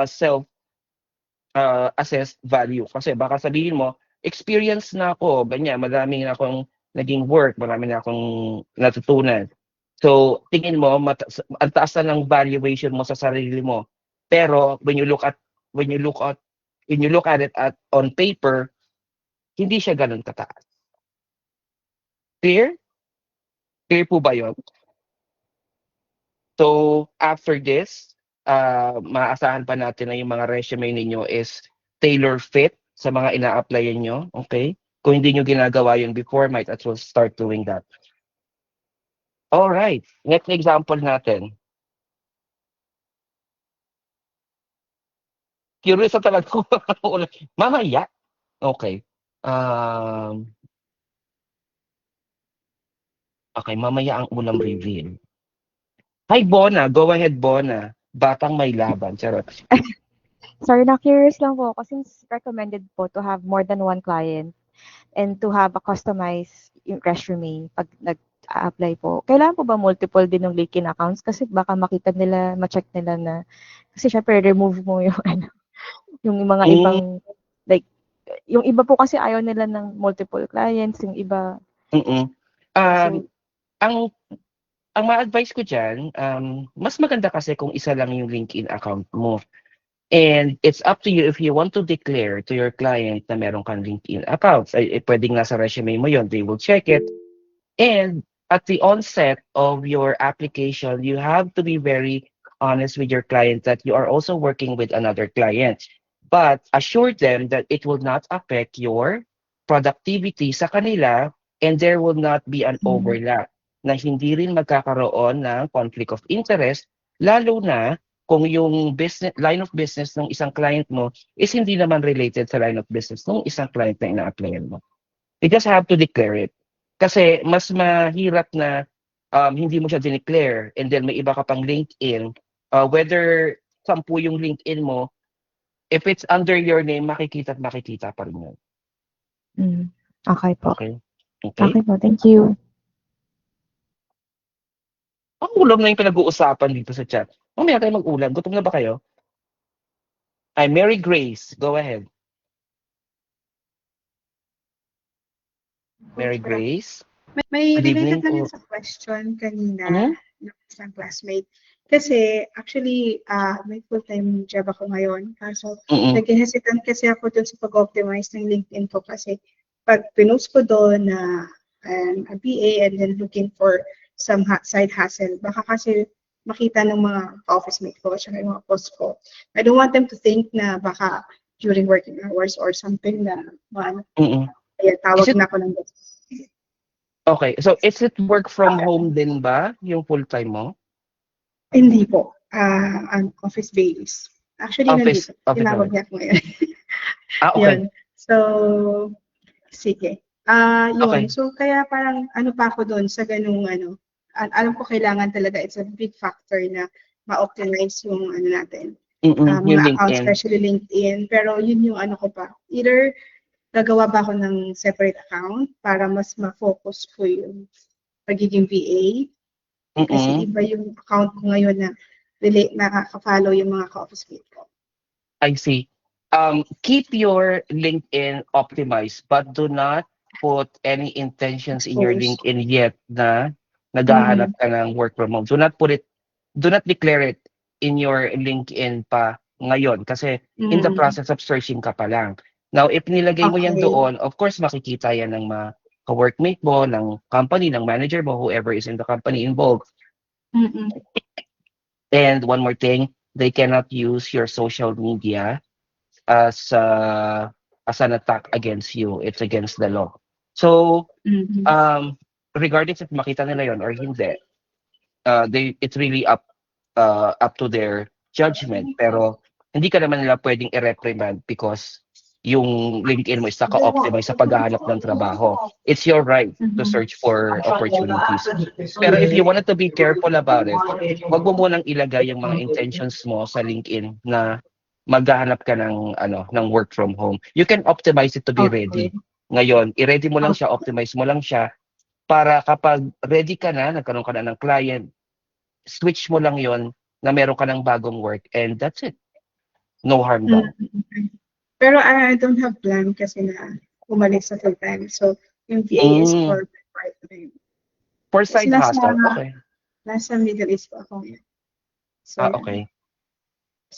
self-assessed value. Kasi baka sabihin mo, experience na ako, ganyan, madami na akong naging work, marami na akong natutunan. So, tingin mo, ang taas na ng valuation mo sa sarili mo. Pero, when you look at it on paper, hindi siya ganun kataas. Clear? Clear po ba yun? So after this, maasahan pa natin na yung mga resume ninyo is tailor fit sa mga ina-applyan nyo. Okay? Kung hindi nyo ginagawa yun before, might as well start doing that. Alright, next example natin. Curious na talaga ako. Mamaya. Okay. Okay, mamaya ang ulam reveal. Hi, Bona. Go ahead, Bona. Batang may laban. Charot. Sorry, na-curious lang po ako since recommended po to have more than one client and to have a customized resume pag nag-apply po. Kailangan po ba multiple din ng LinkedIn accounts? Kasi baka makita nila, ma-check nila na, kasi syempre remove mo yung, yung mga ibang, like, yung iba po kasi ayaw nila ng multiple clients, yung iba. Ang ma-advise ko dyan, mas maganda kasi kung isa lang yung LinkedIn account mo. And it's up to you if you want to declare to your client na meron kang LinkedIn accounts. Pwedeng nasa resume mo yon, they will check it. And at the onset of your application, you have to be very honest with your client that you are also working with another client. But assure them that it will not affect your productivity sa kanila and there will not be an overlap na hindi rin magkakaroon ng conflict of interest, lalo na kung yung business line of business ng isang client mo is hindi naman related sa line of business ng isang client na ina-applyan mo. You just have to declare it. Kasi mas mahirap na hindi mo siya dineclare and then may iba ka pang LinkedIn, whether 10 yung LinkedIn mo, if it's under your name, makikita at makikita pa rin yun. Okay po. Okay? Okay po, thank you. Ang ulam na yung pinag-uusapan dito sa chat. Mamaya tayo mag-ulam. Gutom na ba kayo? Ay, Mary Grace, go ahead. Mary Grace? May Good related evening lang po. yun sa question kanina Ano? ng isang classmate. Kasi actually, may full-time job ako ngayon. Kaso, nag-hesitant kasi ako dun sa pag-optimize ng LinkedIn ko kasi pag pinost ko doon na a BA and then looking for some side hustle, baka kasi makita ng mga office mate ko at yung mga post ko. I don't want them to think na baka during working hours or something na kaya tawag na ako ng Okay, so is it work from home din ba yung full-time mo? Hindi po. Ang office base. Actually, Office tinawag niya ako ngayon. Okay. Yun. So, sige. Yun. Okay. So, kaya parang ano pa ako doon sa ganung alam ko kailangan talaga, it's a big factor na ma-optimize yung natin. Yung Mga accounts, LinkedIn. especially LinkedIn. Pero yun yung ko pa. Either gagawa ba ako ng separate account para mas ma-focus ko yung pagiging VA. Kasi iba yung account ko ngayon na nakaka-follow yung mga ka-office mate ko. I see. Keep your LinkedIn optimized, but do not put any intentions in your LinkedIn yet na naghahanap ka ng work from home. Do not declare it in your LinkedIn pa ngayon kasi in the process of searching ka pa lang. Now, if nilagay mo yan doon, of course, makikita yan ng mga ka-workmate mo, ng company, ng manager mo, whoever is in the company involved. And one more thing, they cannot use your social media as an attack against you. It's against the law. So, regardless if makita nila yon or hindi, it's really up to their judgment. Pero hindi ka naman nila pwedeng i-reprimand because yung LinkedIn mo is naka-optimize sa paghahanap ng trabaho. It's your right to search for opportunities. Pero if you wanted to be careful about it, wag mo munang ilagay yung mga intentions mo sa LinkedIn na maghahanap ka ng work from home. You can optimize it to be ready. Ngayon, i-ready mo lang siya, optimize mo lang siya para kapag ready ka na, nagkaroon ka na ng client, switch mo lang yon na meron ka ng bagong work and that's it. No harm done. Pero I don't have plan kasi na umalis sa full-time. So, yung VA is for part-time. For side hustle, okay. Nasa Middle East po ako ngayon. So, okay.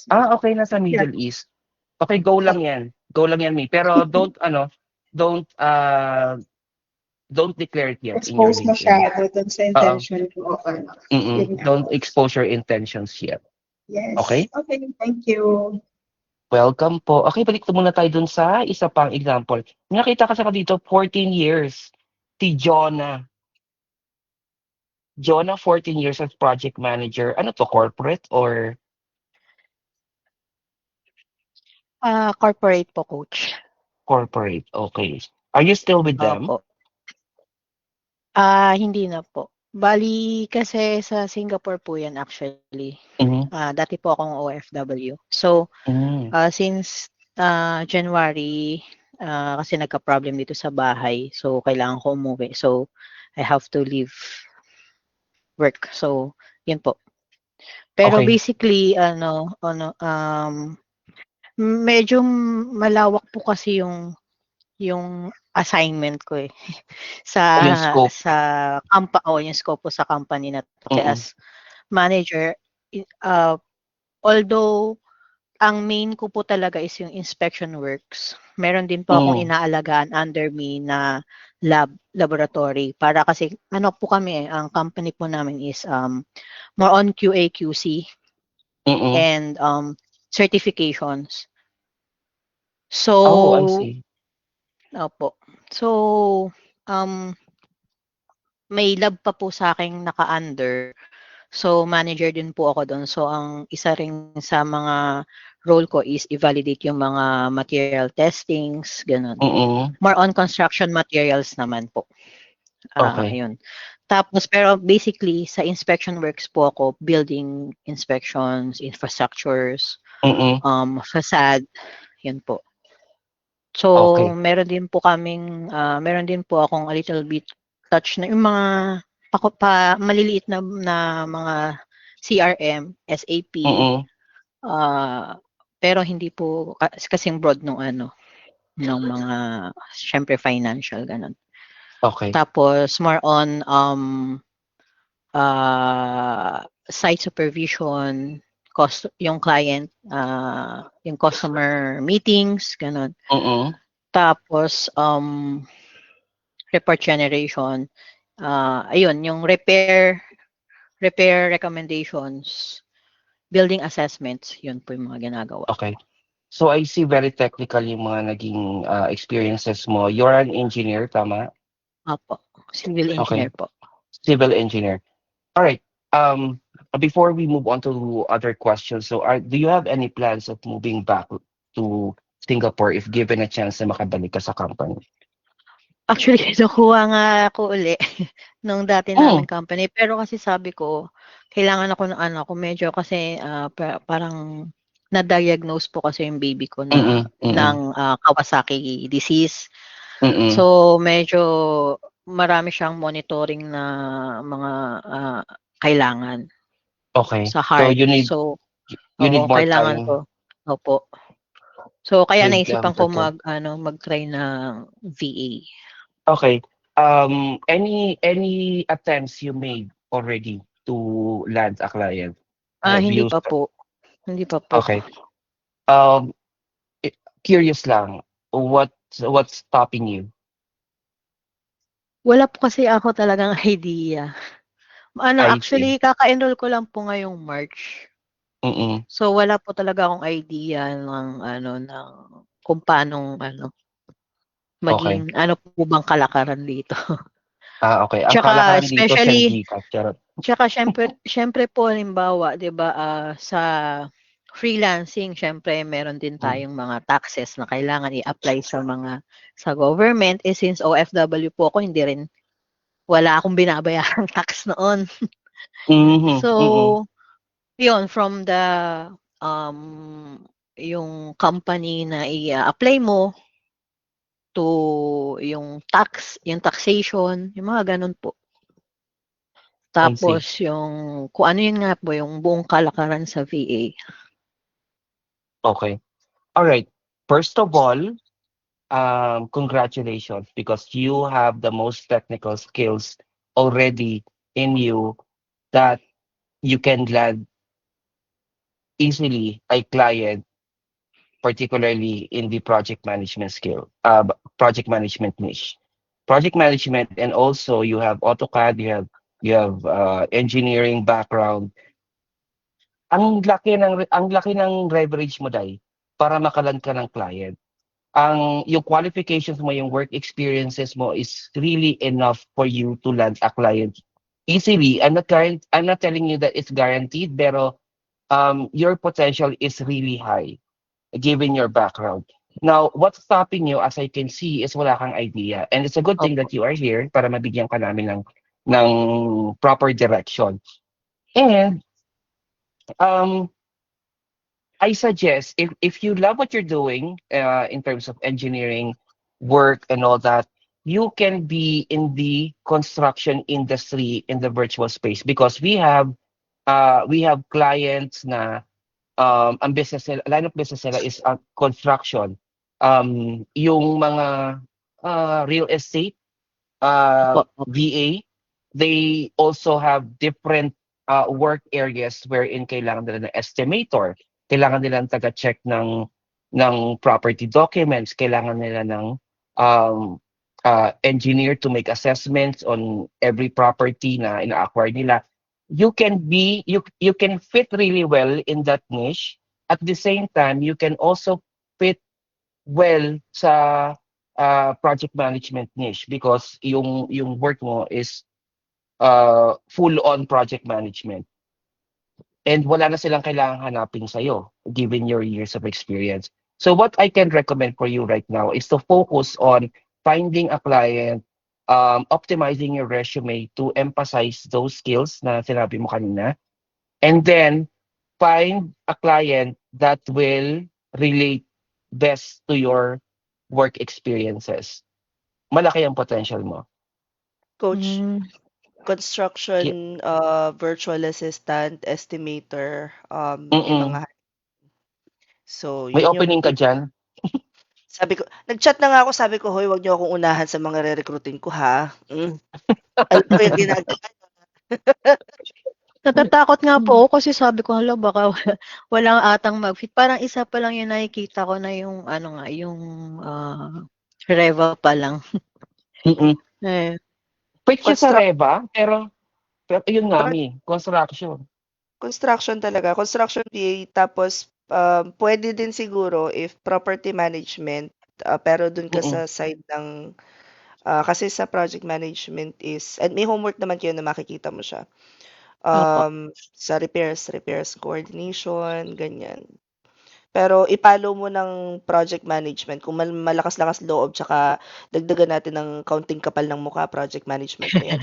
Okay, nasa Middle East. Okay, go lang yan. Go lang yan, Mi. Pero don't don't declare it yet in your expose LinkedIn. masyado dun sa intention ko. Ano. Yun nga. Don't expose your intentions yet. Yes. Okay? Okay, thank you. Welcome po. Okay, balik muna tayo dun sa isa pang example. May nakita ka sa dito, 14 years. Si Jonah. Jonah, 14 years as project manager. Ano to, corporate or Corporate po, coach. corporate? Okay. Are you still with them? Opo. Hindi na po. Bali, kasi sa Singapore po yan actually. Mhm. Dati po akong OFW. So, Mm. since January, kasi nagka-problem dito sa bahay. So, kailangan ko umuwi. So, I have to leave work. So, yun po. Pero Okay. basically, medyo malawak po kasi yung assignment ko eh. Yung scope. Yung scope po sa company na to. Kasi Mm-mm. as manager, although ang main ko po talaga is yung inspection works, meron din po akong inaalagaan under me na laboratory. Para kasi, po kami, ang company po namin is more on QA, QC, and certifications. So, I see. opo. So, may lab pa po sa akin naka-under. So, manager din po ako doon. So, ang isa rin sa mga role ko is i-validate yung mga material testings, ganun. More on construction materials naman po. Okay. Ayun. Tapos, pero basically, sa inspection works po ako, building inspections, infrastructures, facade, yun po. So, Okay. meron din po akong a little bit touch na yung mga maliliit na mga CRM, SAP, pero hindi po kasing broad nung mga, syempre financial, ganun. Okay. Tapos, more on site supervision, yung client, yung customer meetings, ganun. Tapos, report generation, ayun, yung repair recommendations, building assessments, yun po yung mga ginagawa. Okay. So I see very technical yung mga naging experiences mo. You're an engineer, tama? Opo, civil engineer po. Civil engineer. All right. Before we move on to other questions, so do you have any plans of moving back to Singapore if given a chance na makabalik ka sa company? Actually, kinukuha nga ako uli nung dati namin company. Pero kasi sabi ko, kailangan ako ng ko medyo kasi parang na-diagnose po kasi yung baby ko na ng Kawasaki disease. So, medyo marami siyang monitoring na mga kailangan. Okay. Sa heart. So you need more kailangan time. ko. Opo. So, kaya With, naisipan ko okay. mag-try ng VA. Okay. Any attempts you made already to land a client? Hindi pa po. Hindi pa po. Okay. Curious lang, what's stopping you? Wala po kasi ako talagang idea. I Actually, kaka-enroll ko lang po ngayong March. So, wala po talaga akong idea ng kung paanong maging po bang kalakaran dito. Okay. Ang Tsaka kalakaran dito, especially, charot. tsaka syempre po, halimbawa, 'di ba, sa freelancing, syempre meron din tayong mga taxes na kailangan i-apply sa government. Since OFW po ako, wala akong binabayarang tax noon. So, yun, from the yung company na i-apply mo to yung taxation, yung mga ganun po. Tapos kung ano yun nga po, yung buong kalakaran sa VA. Okay. All right. First of all, congratulations because you have the most technical skills already in you that you can land easily a client, particularly in the project management niche. project management, and also you have AutoCAD, you have engineering background, ang laki ng leverage mo dai para makaland ka ng client. Yung qualifications mo, yung work experiences mo is really enough for you to land a client easily. I'm not telling you that it's guaranteed, pero your potential is really high given your background. Now, what's stopping you, as I can see, is wala kang idea. And it's a good thing that you are here para mabigyan ka namin ng proper direction. And I suggest if you love what you're doing in terms of engineering work and all that, you can be in the construction industry in the virtual space, because we have clients na ang business nila, line of business nila is construction. Yung mga real estate, VA, they also have different work areas wherein kailangan nila ng estimator, kailangan nila ng taga-check ng property documents, kailangan nila ng engineer to make assessments on every property na ina-acquire nila. You can fit really well in that niche. At the same time, you can also fit well sa project management niche, because yung work mo is full on project management. And wala na silang kailangang hanapin sa'yo, given your years of experience. So what I can recommend for you right now is to focus on finding a client, optimizing your resume to emphasize those skills na sinabi mo kanina, and then find a client that will relate best to your work experiences. Malaki ang potential mo. Coach, Mm. construction, virtual assistant, estimator, yung Mm-mm. mga so May yun yung opening ka dyan? sabi ko, nag-chat na nga ako, sabi ko, hoy, wag niyo akong unahan sa mga re-recruiting ko, ha? Alam ko yung ginagawa. Natatakot nga po ako kasi sabi ko, hala, baka walang atang mag-fit. Parang isa pa lang yung nakikita ko na yung, Reva pa lang. Mm-mm. Eh, Pwede siya sa Construct- Reva, pero yun nga, construction. Construction talaga, construction PA, tapos pwede din siguro if property management, pero dun ka sa side ng, kasi sa project management is, and may homework naman kayo na makikita mo siya. Sa repairs coordination, ganyan. Pero ipalo mo ng project management. Kung malakas-lakas loob, tsaka dagdagan natin ng kaunting kapal ng mukha, project management na yan.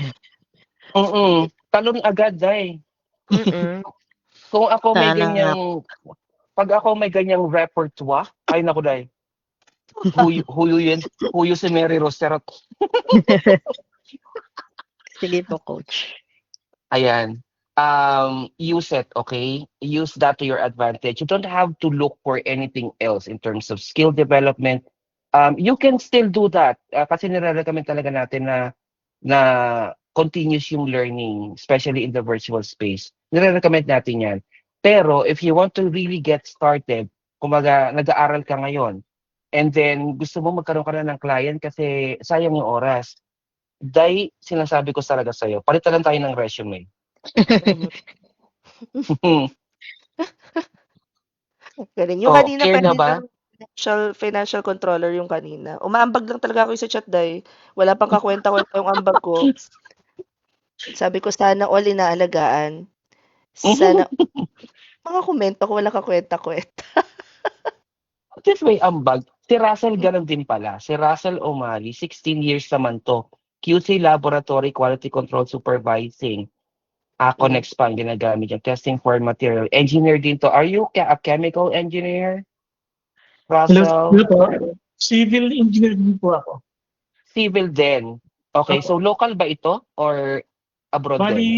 Talon agad, day. Kung ako may Sana nga. pag ako may ganyang repertoire, ay naku, day. Huyo si Mary Rosterot. Sige po, coach. Ayan. Use it, okay? Use that to your advantage. You don't have to look for anything else in terms of skill development. You can still do that. Kasi nire-recommend talaga natin na continuous yung learning, especially in the virtual space. Nire-recommend natin yan. Pero if you want to really get started, kumaga nag-aaral ka ngayon, and then gusto mo magkaroon ka na ng client kasi sayang yung oras, dahil sinasabi ko talaga sa'yo, palitan lang tayo ng resume. Ganun. Yung kanina clear na ba? Financial controller yung kanina. Umaambag lang talaga ako sa chat, day. Wala pang kakwenta-kwenta yung ambag ko. Sabi ko, sana all inaalagaan. Sana, mga komento ko, wala kakwenta-kwenta. This way, ambag. Si Russell ganun din pala. Si Russell O'Malley, 16 years naman to. QC Laboratory Quality Control Supervising. Connex pa ang ginagamit niya. Testing for material. Engineer din to. Are you a chemical engineer? Russell? Hello po. Civil engineer din po ako. Civil din. Okay, so local ba ito or abroad din? Bali,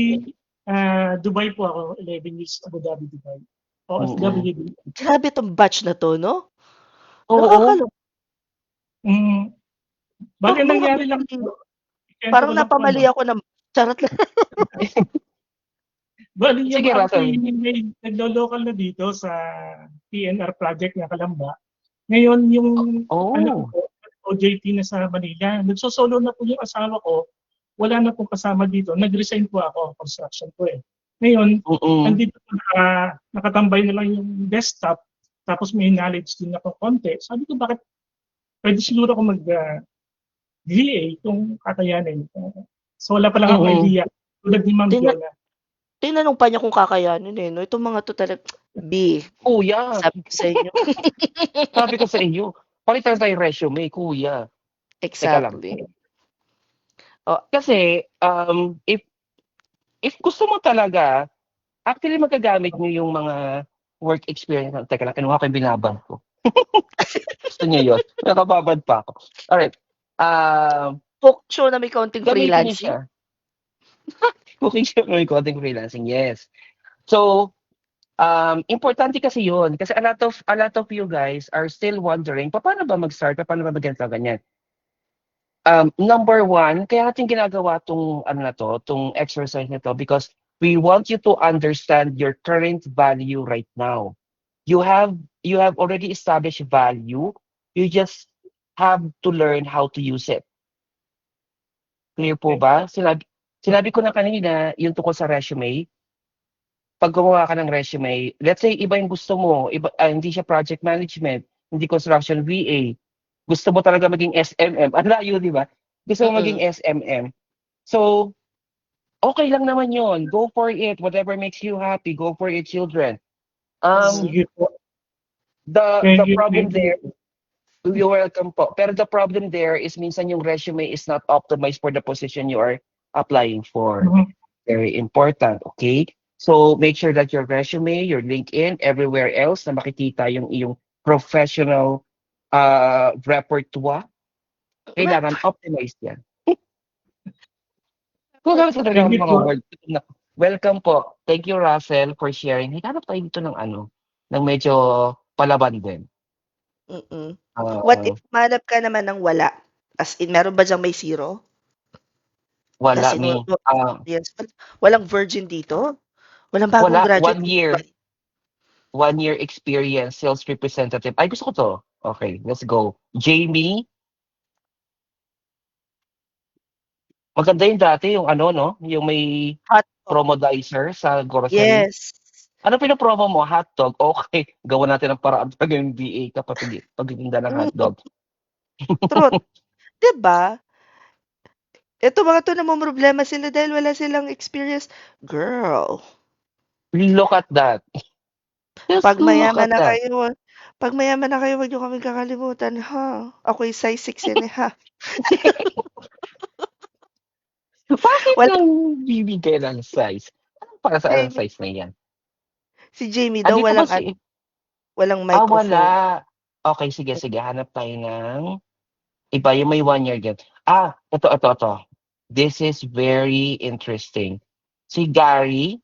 Dubai po ako. 11 years Abu Dhabi, Dubai. OFW. Grabe tong batch na to, no? Oo. Bali, nangyari lang po. Parang napamali ako ng charot lang. Bali, yung Sige, Russell. naglo-local na dito sa PNR project na Kalamba. Ngayon, yung OJT na sa Manila. Nagsosolo na po yung asawa ko. Wala na pong kasama dito. Nag-resign po ako, construction po eh. Ngayon, nandito po nakatambay na lang yung desktop, tapos may knowledge din ako konti. Sabi ko, bakit pwede siguro ako mag-VA kung kakayanin. So wala pa lang ako idea. Tulad ni Ma'am Fiona. Tinanong pa niya kung kakayanin eh. No? Itong mga to talaga, B, Kuya, sabi ko sa inyo. sabi ko sa inyo, palitan tayo resume, kuya. Teka lang. Exactly. Kasi, if gusto mo talaga, actually magagamit nyo yung mga work experience. Teka lang, kinuha ko yung binabad ko. Gusto niyo yun? Nakababad pa ako. Alright. Book show na may counting Gamitin niyo freelancing. siya. Cooking show na may konting freelancing, yes. So, importante kasi yun. Kasi a lot of you guys are still wondering, paano ba mag-start? Paano ba mag-ganito, ganyan? Number one, kaya natin ginagawa tong exercise nito because we want you to understand your current value right now. You have already established value. You just have to learn how to use it. Clear po ba? Sinabi ko na kanina yung tungkol sa resume. Pag gumawa ka ng resume, let's say iba yung gusto mo, hindi siya project management, hindi construction VA. Gusto mo talaga maging SMM. Ang layo, di ba? Gusto mo maging SMM. So, okay lang naman yon. Go for it. Whatever makes you happy, go for it, children. Sige po. The problem there, you're welcome po. Pero the problem there is minsan yung resume is not optimized for the position you are applying for. Very important, okay? So, make sure that your resume, your LinkedIn, everywhere else na makikita yung iyong professional repertoire, kailangan optimized yan. Kung gamit ko talaga ng mga word. Welcome po. Thank you, Russell, for sharing. Hanap tayo dito ng ng medyo palaban din. What if manap ka naman ng wala? As in, meron ba diyang may zero? Wala, Yes. Walang virgin dito? Walang bagong graduate? 1 year. 1 year experience, sales representative. Ay, gusto ko to. Okay, let's go. Jamie. Maganda yung dati, yung yung may promodizer sa grocery. Yes. Ano pinopromo mo? Hotdog? Okay, gawa natin ang paraan pag yung BA ka pagtitinda ng hotdog. Truth. Diba? Ito mga to namang problema sila dahil wala silang experience. Girl. Look at that. Pag mayaman na kayo, wag niyo kami kakalimutan, ha? Ako'y size 6 and a half. Bakit lang bibigay ng size? Ano para sa size na yan? Si Jamie daw walang microphone. Wala. Okay, sige. Hanap tayo ng iba yung may 1 year din. Ito. This is very interesting. Si Gary.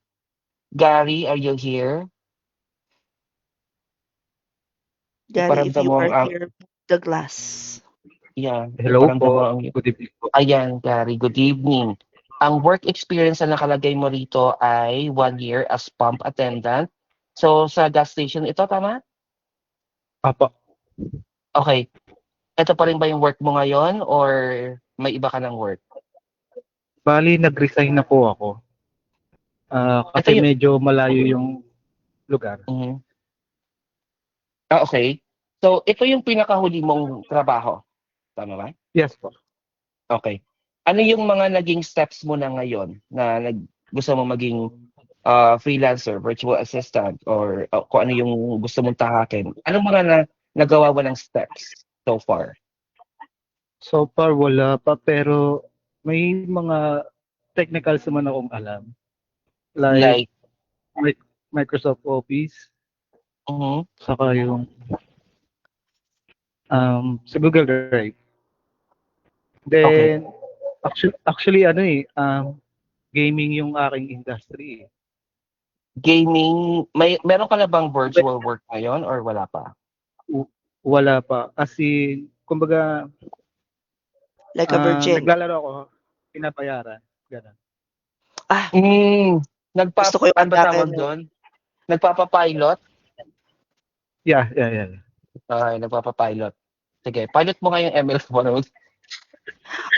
Gary, are you here? Gary, if you are here, the glass. Yeah. Hello po. Good evening po. Ayan, Gary. Good evening. Ang work experience na nakalagay mo rito ay 1 year as pump attendant. So, sa gas station, ito tama? Apo. Okay. Ito pa rin ba yung work mo ngayon or may iba ka ng work? Bali, nag-resign na po ako. Kasi medyo malayo yung lugar. Okay. So, ito yung pinakahuli mong trabaho. Tama ba? Yes po. Okay. Ano yung mga naging steps mo na ngayon na gusto mo maging freelancer, virtual assistant, or kung ano yung gusto mong tahakin? Anong mga nagawa mo ng steps so far? So far, wala pa. Pero may mga technicals naman akong alam. Like Microsoft Office. Saka yung sa Google Drive. Then, actually gaming yung aking industry. Gaming, meron ka na bang virtual work ngayon or wala pa? Wala pa. Kasi, kumbaga, like a virgin. Naglalaro ako, pinapayaran. Ganun. Gusto ko yung tawag doon? Nagpapapilot? Yeah. Okay, nagpapapilot. Sige, pilot mo nga yung ML mo.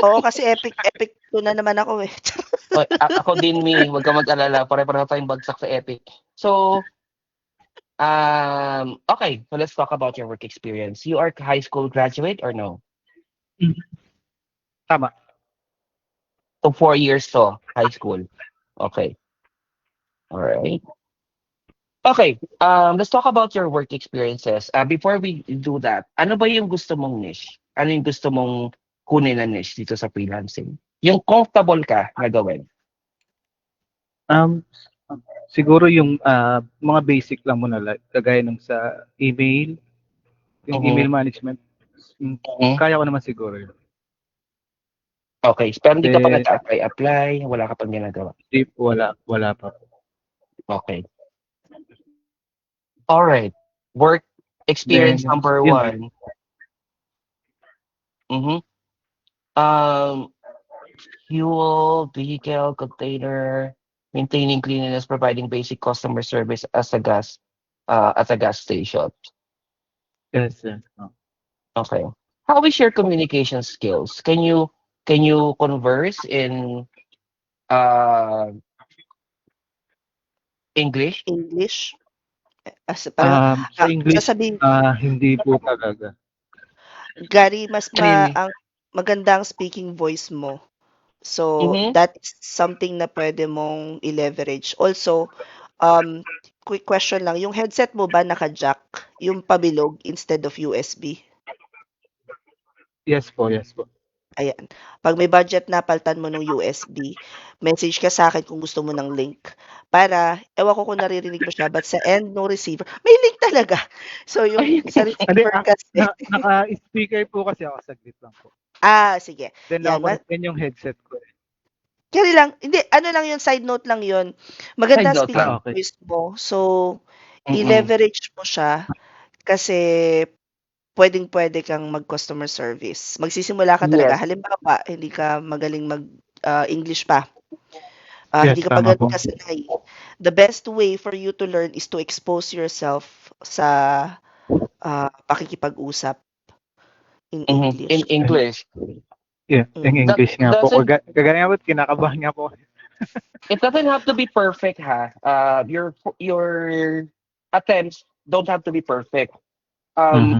Oo, kasi epic 2 na naman ako eh. Oy, ako din, Mi. Huwag ka mag-alala. Pare-pareho tayong bagsak sa Epic. So, okay. So let's talk about your work experience. You are high school graduate or no? Tama. So 4 years to high school. Okay. All right. Okay. Let's talk about your work experiences. Before we do that, ano ba yung gusto mong niche? Ano yung gusto mong kunin na niche dito sa freelancing? Yung comfortable ka na gawin. Siguro yung mga basic lang muna, like, kagaya ng sa email, yung email management, kaya ko naman siguro yun. Okay. Pero hindi ka pa Then, nag-apply, wala ka pang ginagawa. wala pa. Okay. All right. Work experience Then, number yun. 1. Fuel, vehicle, container, maintaining cleanliness, providing basic customer service as a gas station. Yes, sir. Okay. How is your communication skills? Can you converse in English? English? Sa English, sasabihin, hindi po talaga. Gary, mas Ano yun? maganda ang speaking voice mo. So, that's something na pwede mong i-leverage. Also, quick question lang, yung headset mo ba naka-jack, yung pabilog instead of USB? Yes po. Ayan. Pag may budget na, paltan mo ng USB. Message ka sa akin kung gusto mo ng link. Para, ewan ko kung naririnig mo siya, but sa end no receiver, may link talaga. So, yung sa receiver kasi. Naka-speaker po kasi ako, saglit lang po. Sige. Then, Yan, naka-connect yung headset ko. Carry lang. Hindi, ano lang yun, side note lang yun. Maganda Side note speaking lang. voice mo. So, i-leverage mo siya kasi pwedeng-pwede kang mag-customer service. Magsisimula ka talaga. Yes. Halimbawa, hindi ka magaling mag-English pa. Yes, Hindi ka pa tama ganun po. kasanay. The best way for you to learn is to expose yourself sa pakikipag-usap in English. In English. Yeah, in English nga po. Doesn't- Kagaya nga po, kinakabahan nga po. It doesn't have to be perfect, ha? Your attempts don't have to be perfect.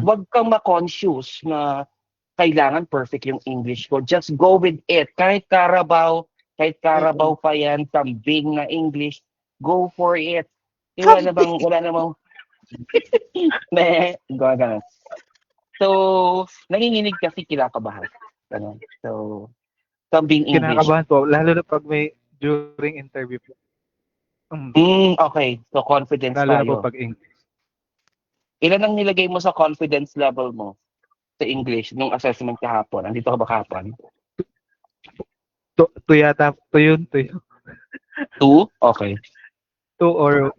Wag kang ma-conscious na kailangan perfect yung English ko. Just go with it. Kahit Carabao pa yan, kambing na English, go for it. Wala namang ganun. So, nanginginig kasi kinakabahan. Ganun. So, kambing English. Kinakabahan po, lalo na pag may during interview po. Okay. So, confidence Lalo na po tayo. pag English. Ilan ang nilagay mo sa confidence level mo sa English nung assessment kahapon? Andito ka ba kahapon? 2 yata. 2 yun. 2? Okay. 2 or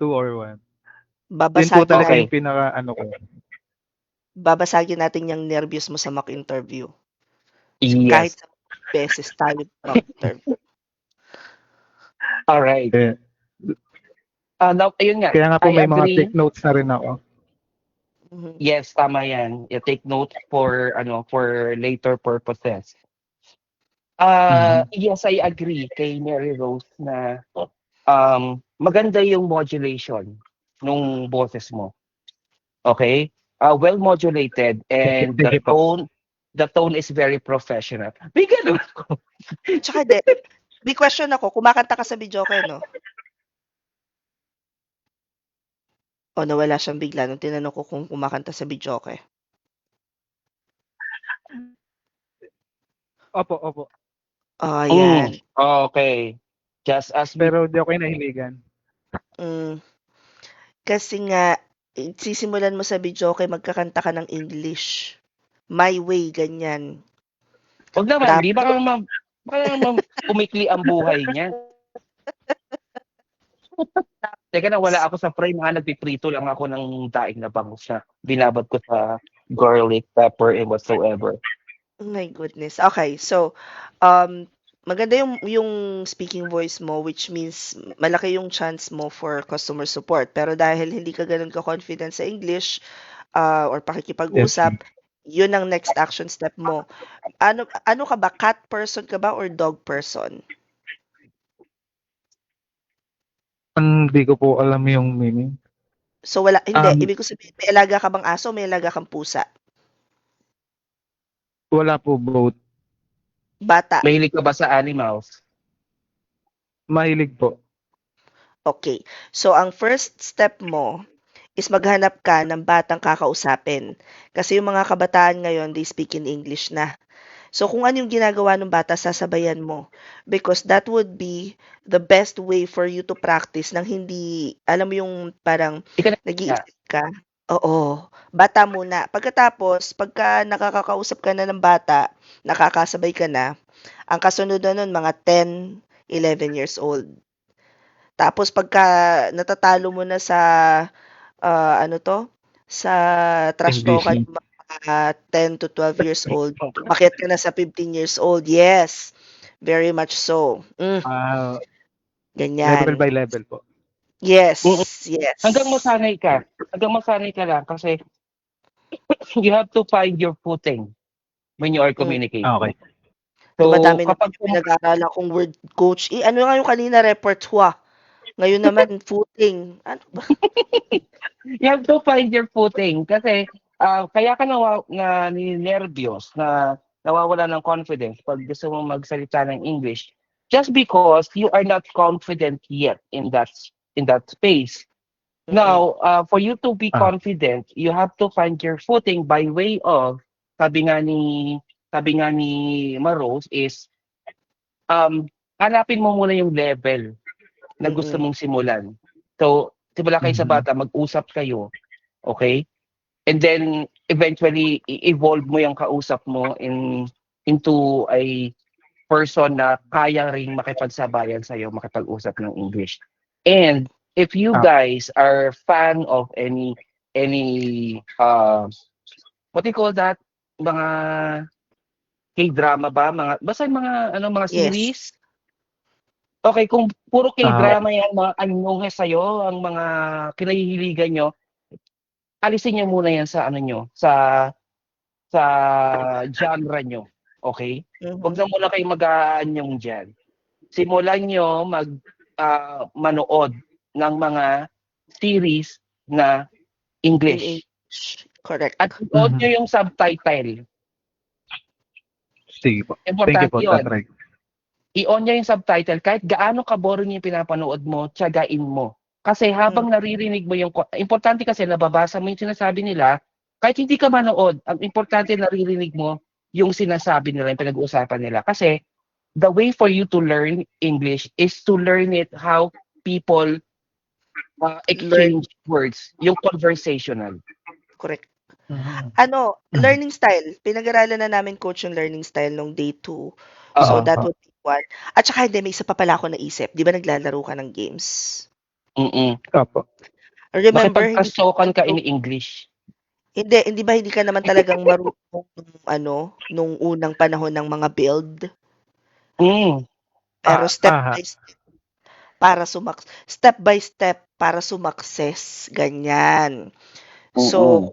1. Babasagin, Yun po talaga yung pinaka ko. Babasagin natin yung nervyos mo sa mock interview. So, Yes. kahit sa beses tayo mock interview. Alright. Now, ayun nga. Kaya nga po I may agree. mga take notes na rin ako. Yes, tama yan. You take note for later purposes. Yes, I agree kay Mary Rose na maganda yung modulation nung boses mo. Okay? Well modulated and the tone is very professional. May ganun ako. Tsaka may question ako, kumakanta ka sa videoke, no? O nawala siyang bigla nung tinanong ko kung kumakanta sa videoke. Opo. Yan. Okay. Just as Pero di ako nahiligan. Kasi nga, sisimulan mo sa videoke, magkakanta ka ng English. My way, ganyan. Huwag naman, di ba kang umikli ang buhay niya? Teka na, wala ako sa frame ha, nagpiprito lang ako ng daing na bangus na binabad ko sa garlic, pepper, and whatsoever. Oh my goodness. Okay, so, maganda yung speaking voice mo, which means malaki yung chance mo for customer support. Pero dahil hindi ka ganun ka-confident sa English or pakikipag-usap, Yun ang next action step mo. Ano ka ba? Cat person ka ba or dog person? Hindi ko po alam yung meaning. So hindi. Ibig ko sabihin, may alaga ka bang aso, may alaga kang pusa? Wala po both. Bata. Mahilig ka ba sa animals? Mahilig po. Okay. So, ang first step mo is maghanap ka ng batang kakausapin. Kasi yung mga kabataan ngayon, they speak in English na. So, kung ano yung ginagawa ng bata, sasabayan mo. Because that would be the best way for you to practice nang hindi, alam mo yung parang nag-iisip ka. Oo. Bata muna. Pagkatapos, pagka nakakausap ka na ng bata, nakakasabay ka na, ang kasunod na nun, mga 10, 11 years old. Tapos pagka natatalo mo na sa sa trash talk yung mga 10 to 12 years old, umakyat ka na sa 15 years old. Yes. Very much so. Ganyan. Level by level po. Yes. Yes. Hanggang masanay ka. Lang kasi you have to find your footing when you are communicating. Okay. So, madami kapag na pinag-aaralan kong word coach. Ano nga yung kanina repertoire? Ngayon naman footing. Ano ba? You have to find your footing kasi kaya ka na nervyos, na nawawala ng confidence pag gusto mong magsalita ng English just because you are not confident yet in that space. Now, for you to be confident, you have to find your footing by way of sabi nga ni Maros is hanapin mo muna yung level na gusto mong simulan. So, simula kayo sa bata, mag-usap kayo, okay? And then, eventually, i-evolve mo yung kausap mo into a person na kaya ring makipagsabayan sa'yo, makipag-usap ng English. And, if you guys are fan of any what do you call that? Mga K-drama ba? Basta mga series? Okay, kung puro K-drama yan, mga anyong sa'yo, ang mga kinahihiligan nyo, alisin nyo muna yan sa sa genre nyo. Okay? Huwag na muna kayo mag-aanyong dyan. Simulan nyo manood ng mga series na English. Correct. At inood nyo yung subtitle. Sige po. Importante Thank you po. yun. That's right. I-on niya yung subtitle, kahit gaano ka-boring yung pinapanood mo, tiyagain mo. Kasi habang naririnig mo importante kasi nababasa mo yung sinasabi nila, kahit hindi ka manood, ang importante naririnig mo yung sinasabi nila, yung pinag-uusapan nila. Kasi the way for you to learn English is to learn it how people exchange words, yung conversational. Correct. Learning style. Pinag-aralan na namin coach yung learning style nung day 2. So that would be one. At saka hindi, may isa pa pala ako naisip. Di ba naglalaro ka ng games? Opo. Remember, makipagpasokan ka in English. Hindi ba hindi ka naman talagang marunong nung unang panahon ng mga build? Pero step by step para sumakses, ganyan. So,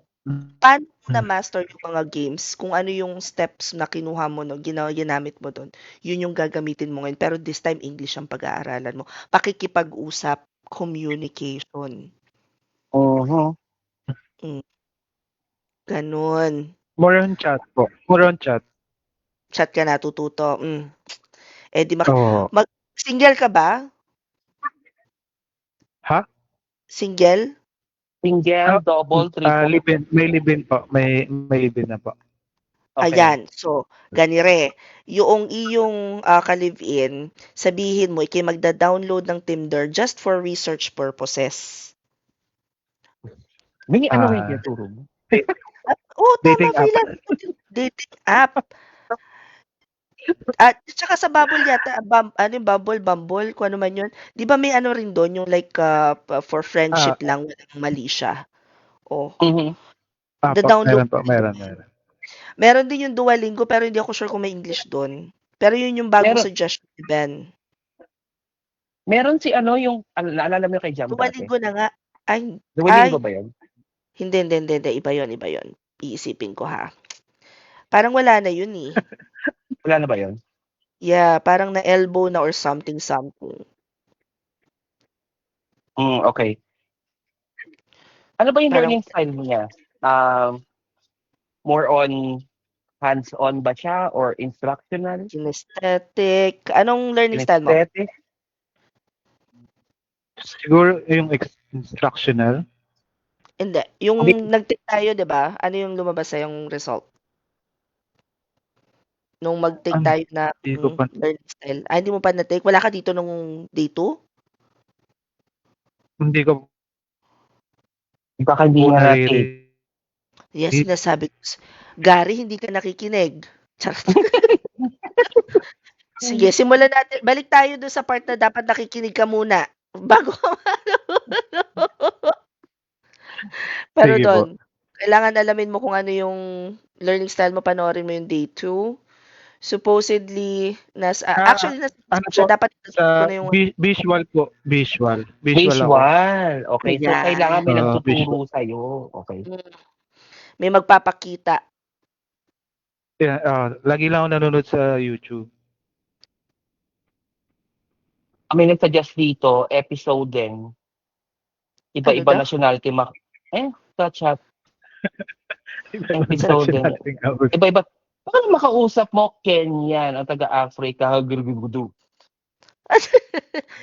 paano na master yung mga games? Kung ano yung steps na kinuha mo, ginamit mo doon, yun yung gagamitin mo ngayon. Pero this time, English ang pag-aaralan mo. Pakikipag-usap, communication. Ganun. More on chat po. More on chat. Chat ka natututo. Single ka ba? Ha? Single? Single, double, triple. May live-in po. May live-in na po. Okay. Ayan. So, ganire. Yung iyong ka-live-in, sabihin mo, magda-download ng Tinder just for research purposes. May rin yung turo mo? Dating app. Dating app. At saka sa Bumble yata, Bumble, kung ano man yun. Di ba may rin doon, yung like for friendship lang, walang mali siya. Meron po, meron. Meron din yung Duolingo, pero hindi ako sure kung may English doon. Pero yun yung bagong suggestion ni Ben. Meron yung, naalala mo kay Jam Duolingo na nga. Duolingo ba yun? Hindi. Iba yun. Iisipin ko ha. Parang wala na yun eh. Wala na ba yun? Yeah, parang na-elbow na or something. Okay. Ano ba yung Parang learning style niya? More on hands-on ba siya or instructional? kinesthetic. Anong learning style mo? Kinesthetic? Siguro yung instructional. Hindi. Yung Hindi. nag-take tayo, di ba? Ano yung lumabas sa yung result? Nung mag-take Ano? tayo na Hindi ko pa, learning style. Hindi mo pa na-take? Wala ka dito nung day 2? hindi ko Baka hindi po nga natin. naririnig. Yes, sinasabi ko. Gary, hindi ka nakikinig. Charot. Sige, simulan natin. Balik tayo doon sa part na dapat nakikinig ka muna. Bago ka Pero Sige po. doon, kailangan alamin mo kung ano yung learning style mo, panoorin mo yung day 2. Supposedly, actually, Ano siya, po? dapat Sa ko na yung visual po. Visual ako. Visual. Okay. So, Ayan. kailangan may nagtuturo Visual. sa'yo. Okay. May magpapakita. Yeah, lagi lang ako nanonood sa YouTube. May nagsuggest dito, episode din. Iba-iba Ano daw? nationality sa chat. Episode din. Nationality nga po. Iba-iba. Baka makausap mo, Kenyan, ang taga-Africa, gugudu.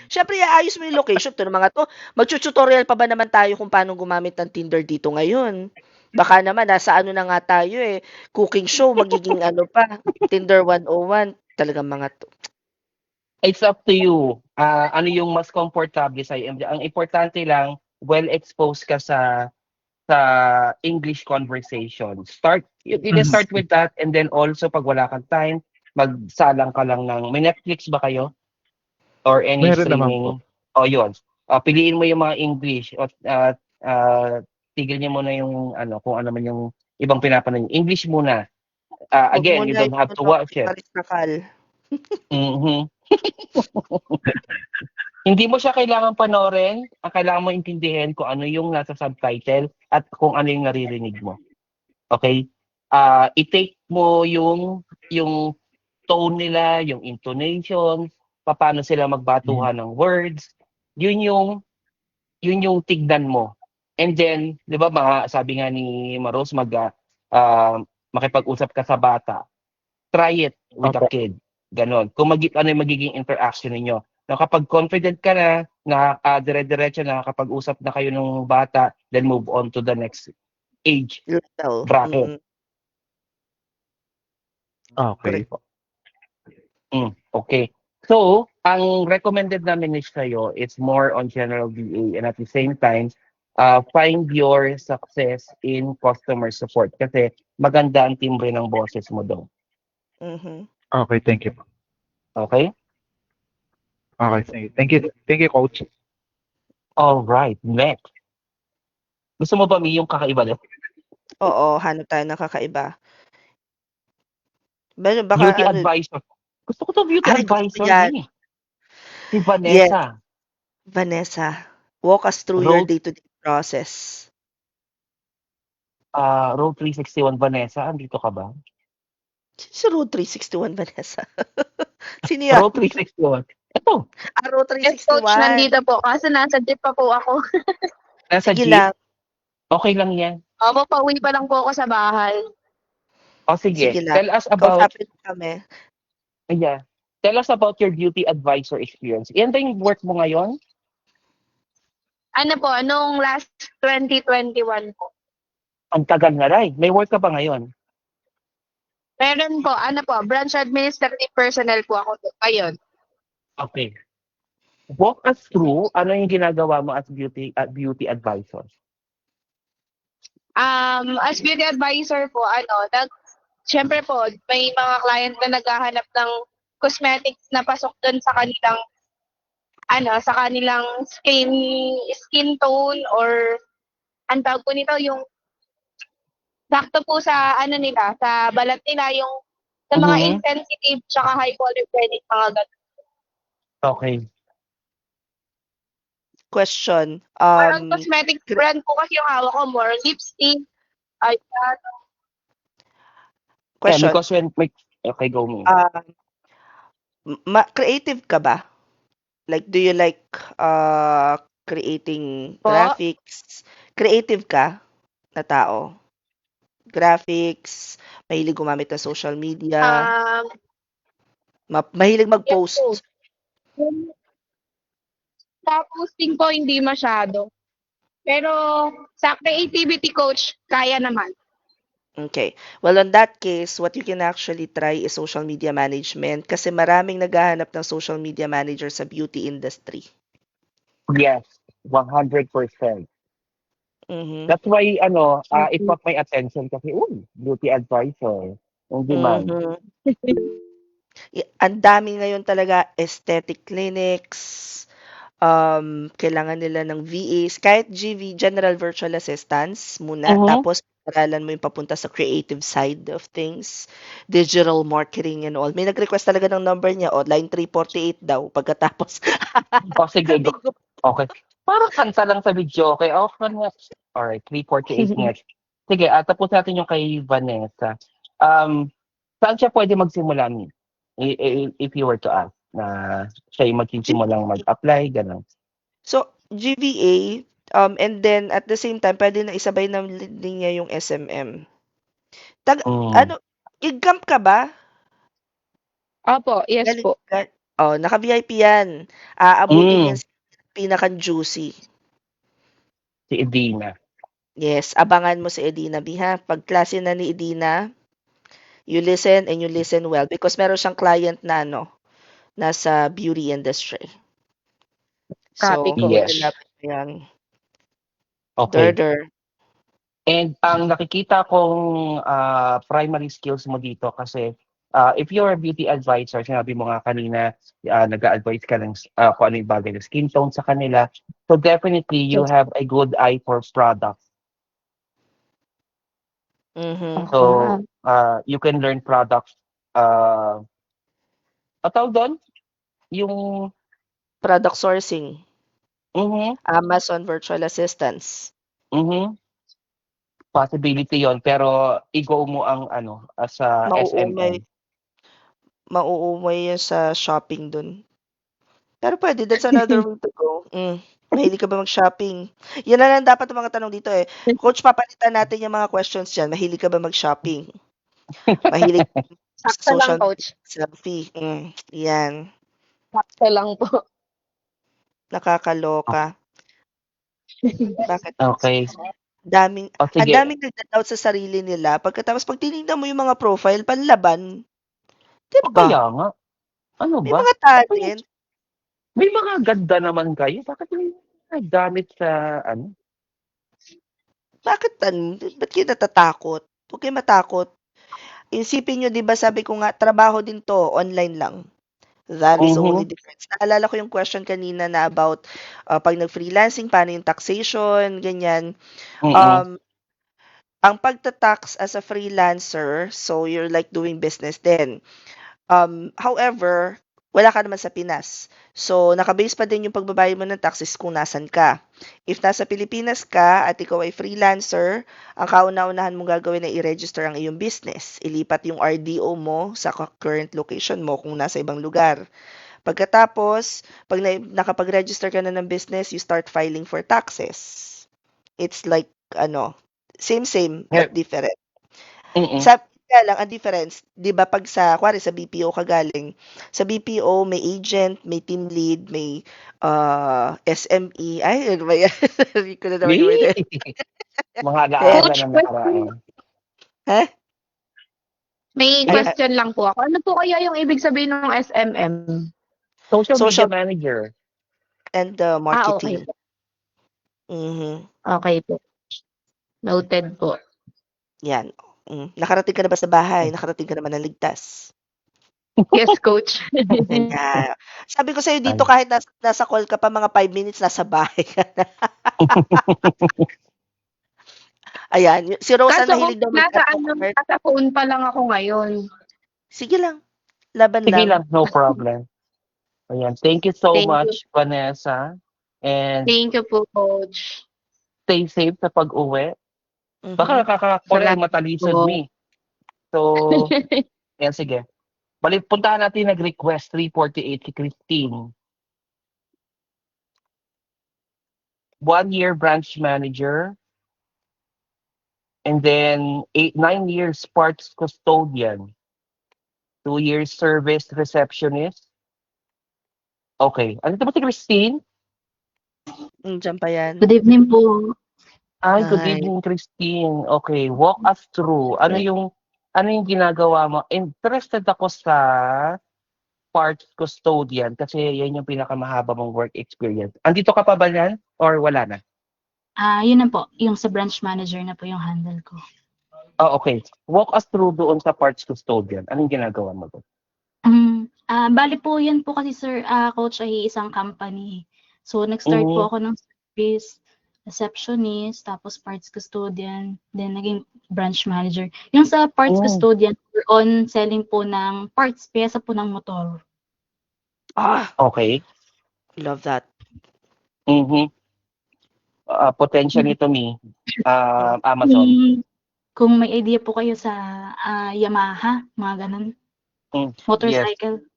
Siyempre, iayos mo yung location. Ito mga to. Mag-tutorial pa ba naman tayo kung paano gumamit ng Tinder dito ngayon? Baka naman, nasa ano na nga tayo eh. Cooking show, magiging ano pa. Tinder 101. Talagang mga to. It's up to you. Ano yung mas komportable sa'yo. Ang importante lang, well-exposed ka sa English conversation. You can start with that, and then also pag wala kang time, magsalang ka lang ng, may Netflix ba kayo? Or any Meron naman streaming? po. Yun. Piliin mo yung mga English. Tigil niyo muna yung kung ano man yung ibang pinapanood. English muna. Again, you don't have to watch it. Hindi mo siya kailangan panoorin. Ang kailangan mo intindihin kung ano yung nasa subtitle at kung ano yung naririnig mo. Okay? I-take mo yung tone nila, yung intonation, paano sila magbatuhan ng words. Yun yung tignan mo. And then, 'di ba, sabi nga ni Maros, makipag-usap ka sa bata. Try it with a kid. Ganon. Kung ano yung magiging interaction ninyo. Na kapag confident ka na dire-diretso na kapag-usap na kayo ng bata, then move on to the next age bracket. Okay. Okay. So, ang recommended namin is sa'yo is more on general BA, and at the same time, find your success in customer support kasi maganda ang timbre ng boses mo doon. Okay, thank you. Okay? Okay, thank you. Thank you, Coach. All right, next. Gusto mo ba yung kakaiba doon? Oo, hanap tayo ng kakaiba. Baka, Beauty advisor. Gusto ko to beauty advisor. Si Vanessa. Yes. Vanessa, walk us through your day-to-day process. Road 361 Vanessa, andito ka ba? Si Road 361 Vanessa. Sino yan? Road 361. Ito. Road 361. Yes, Coach, nandito po. Kasi nasa jeep pa po ako. Nasa Sige jeep? lang. Okay lang yan. Opo, pauwi pa lang po ako sa bahay. Sige. Sige lang. Tell us about... Kausapin kami. Yeah. Tell us about your beauty advisor experience. Yan ba yung work mo ngayon? Ano po, nung last 2021 po. Ang tagal na rin. May work ka ba ngayon? Meron po, branch administrative personnel po ako ngayon. Okay. Walk us through ano yung ginagawa mo as beauty advisor. As beauty advisor po, syempre po, may mga client na naghahanap ng cosmetics na pasok doon sa kanilang skin tone or ang tawag po nito yung sakto po sa nila, sa balat nila, yung sa mga insensitive tsaka hypoallergenic, mga ganun. Okay. Question. Parang cosmetic brand po kasi yung hawak ko, more lipstick, eyeshadow. Question. because okay, go me. Creative ka ba? Like, do you like creating Po? graphics? Creative ka na tao? Graphics, mahilig gumamit ng social media, mahilig Yes po. mag-post. Sa posting po, hindi masyado. Pero sa creativity coach, kaya naman. Okay. Well, on that case, what you can actually try is social media management kasi maraming naghahanap ng social media manager sa beauty industry. Yes, 100%. Mhm. That's why, it caught my attention kasi, beauty advisor, yung demand. Mhm. Ang dami ngayon talaga aesthetic clinics, kailangan nila ng VAs, kahit general virtual assistants muna, tapos aralan mo yung papunta sa creative side of things, digital marketing and all. May nag-request talaga ng number niya, line 348 daw, pagkatapos. Sige, okay. Parang kanta lang sa video, okay? Next. Alright, 348 next. Sige, tapos natin yung kay Vanessa. Saan siya pwede magsimula ni? If you were to ask na siya yung magsimulang mag-apply, gano'n. So, GVA, and then at the same time, pwede na isabay na din niya yung SMM. Gig-camp ka ba? Opo, yes po. Naka-VIP yan. Aabutin yan sa pinaka-juicy. Si Edina. Yes, abangan mo si Edina B, ha? Pag klase na ni Edina, you listen and you listen well because meron siyang client na nasa beauty industry. Copy ko. Yes. Yan. Okay. Durder. And ang nakikita kong primary skills mo dito kasi if you're a beauty advisor, sinabi mo nga kanina, nag-a-advise ka ng kung ano yung bagay na skin tone sa kanila. So definitely, you have a good eye for products. So, you can learn products. Tawag doon? Yung product sourcing. Mhm. Amazon virtual assistants. Mhm. Possibility yon, pero i-go mo ang sa SMM. Mauumay yan sa shopping dun. Pero pwede, that's another way to go. Mahilig ka ba mag-shopping? Yan na lang dapat ang mga tanong dito eh. Coach, papalitan natin yung mga questions dyan. Mahilig ka ba mag-shopping? Mahilig Sakto lang, coach. selfie. Yan. Sakto lang po. Nakakaloka. Bakit? Okay. Ang sige. daming nagda-doubt sa sarili nila. Pagkatapos pag tinignan mo yung mga profile, panlaban. Diba? Kaya nga. Ano May ba? mga talent. May mga ganda naman kayo. Bakit may gamit sa Bakit ba't kayo natatakot? Huwag kayo matakot. Isipin nyo, di ba sabi ko nga, trabaho din to, online lang. That is the only difference. Naalala ko yung question kanina na about pag nag-freelancing, paano yung taxation, ganyan. Ang pagta-tax as a freelancer, so you're like doing business din. However, wala ka naman sa Pinas. So, nakabase pa din yung pagbabayad mo ng taxes kung nasan ka. If nasa Pilipinas ka at ikaw ay freelancer, ang kauna-unahan mong gagawin ay i-register ang iyong business. Ilipat yung RDO mo sa current location mo kung nasa ibang lugar. Pagkatapos, pag nakapag-register ka na ng business, you start filing for taxes. It's like, same, but different. Kaya lang, ang difference, di ba pag sa BPO ka galing, sa BPO may agent, may team lead, may SME, ay, ano ba yan? Hindi ko na naman yung word. Mga alaala na nakaraan. Ha? May question lang po ako. Ano po kaya yung ibig sabihin ng SMM? Social Media Manager. And marketing. Okay. Okay po. Noted po. Yan. Nakarating ka na ba sa bahay? Nakarating ka naman ng ligtas? Yes, coach. Yeah. Sabi ko sa'yo dito, kahit nasa call ka pa mga 5 minutes, nasa bahay ka na. Ayan. Si Rose, mahilig daw nasa phone pa lang ako ngayon. Sige lang. Laban lang. Sige lang, no problem. Ayan. Thank you so much, Vanessa. And thank you po, coach. Stay safe sa pag-uwi. Baka nakaka-call matalisod me. So, yan, sige. Balik, puntahan natin nag-request 348 si Christine. 1 year branch manager. And then 9 years parts custodian. 2 years service receptionist. Okay. Ano ito ba si Christine? Diyan pa yan. Good evening po. Ay, good Hi. evening, Christine. Okay, walk us through. Ano yung ginagawa mo? Interested ako sa parts custodian kasi yan yung pinakamahaba mong work experience. Andito ka pa ba yan? Or wala na? Yun na po, yung sa branch manager na po yung handle ko. Oh, okay. Walk us through doon sa parts custodian. Anong ginagawa mo doon? Bali po yan po kasi sir, coach ay isang company. So nag-start po ako ng service, receptionist, tapos parts custodian, then naging branch manager. Yung sa parts custodian, we're on selling po ng parts, pyesa po ng motor. Okay. Love that. Potential nito Amazon. Kung may idea po kayo sa Yamaha, mga ganun. Motorcycle. Yes.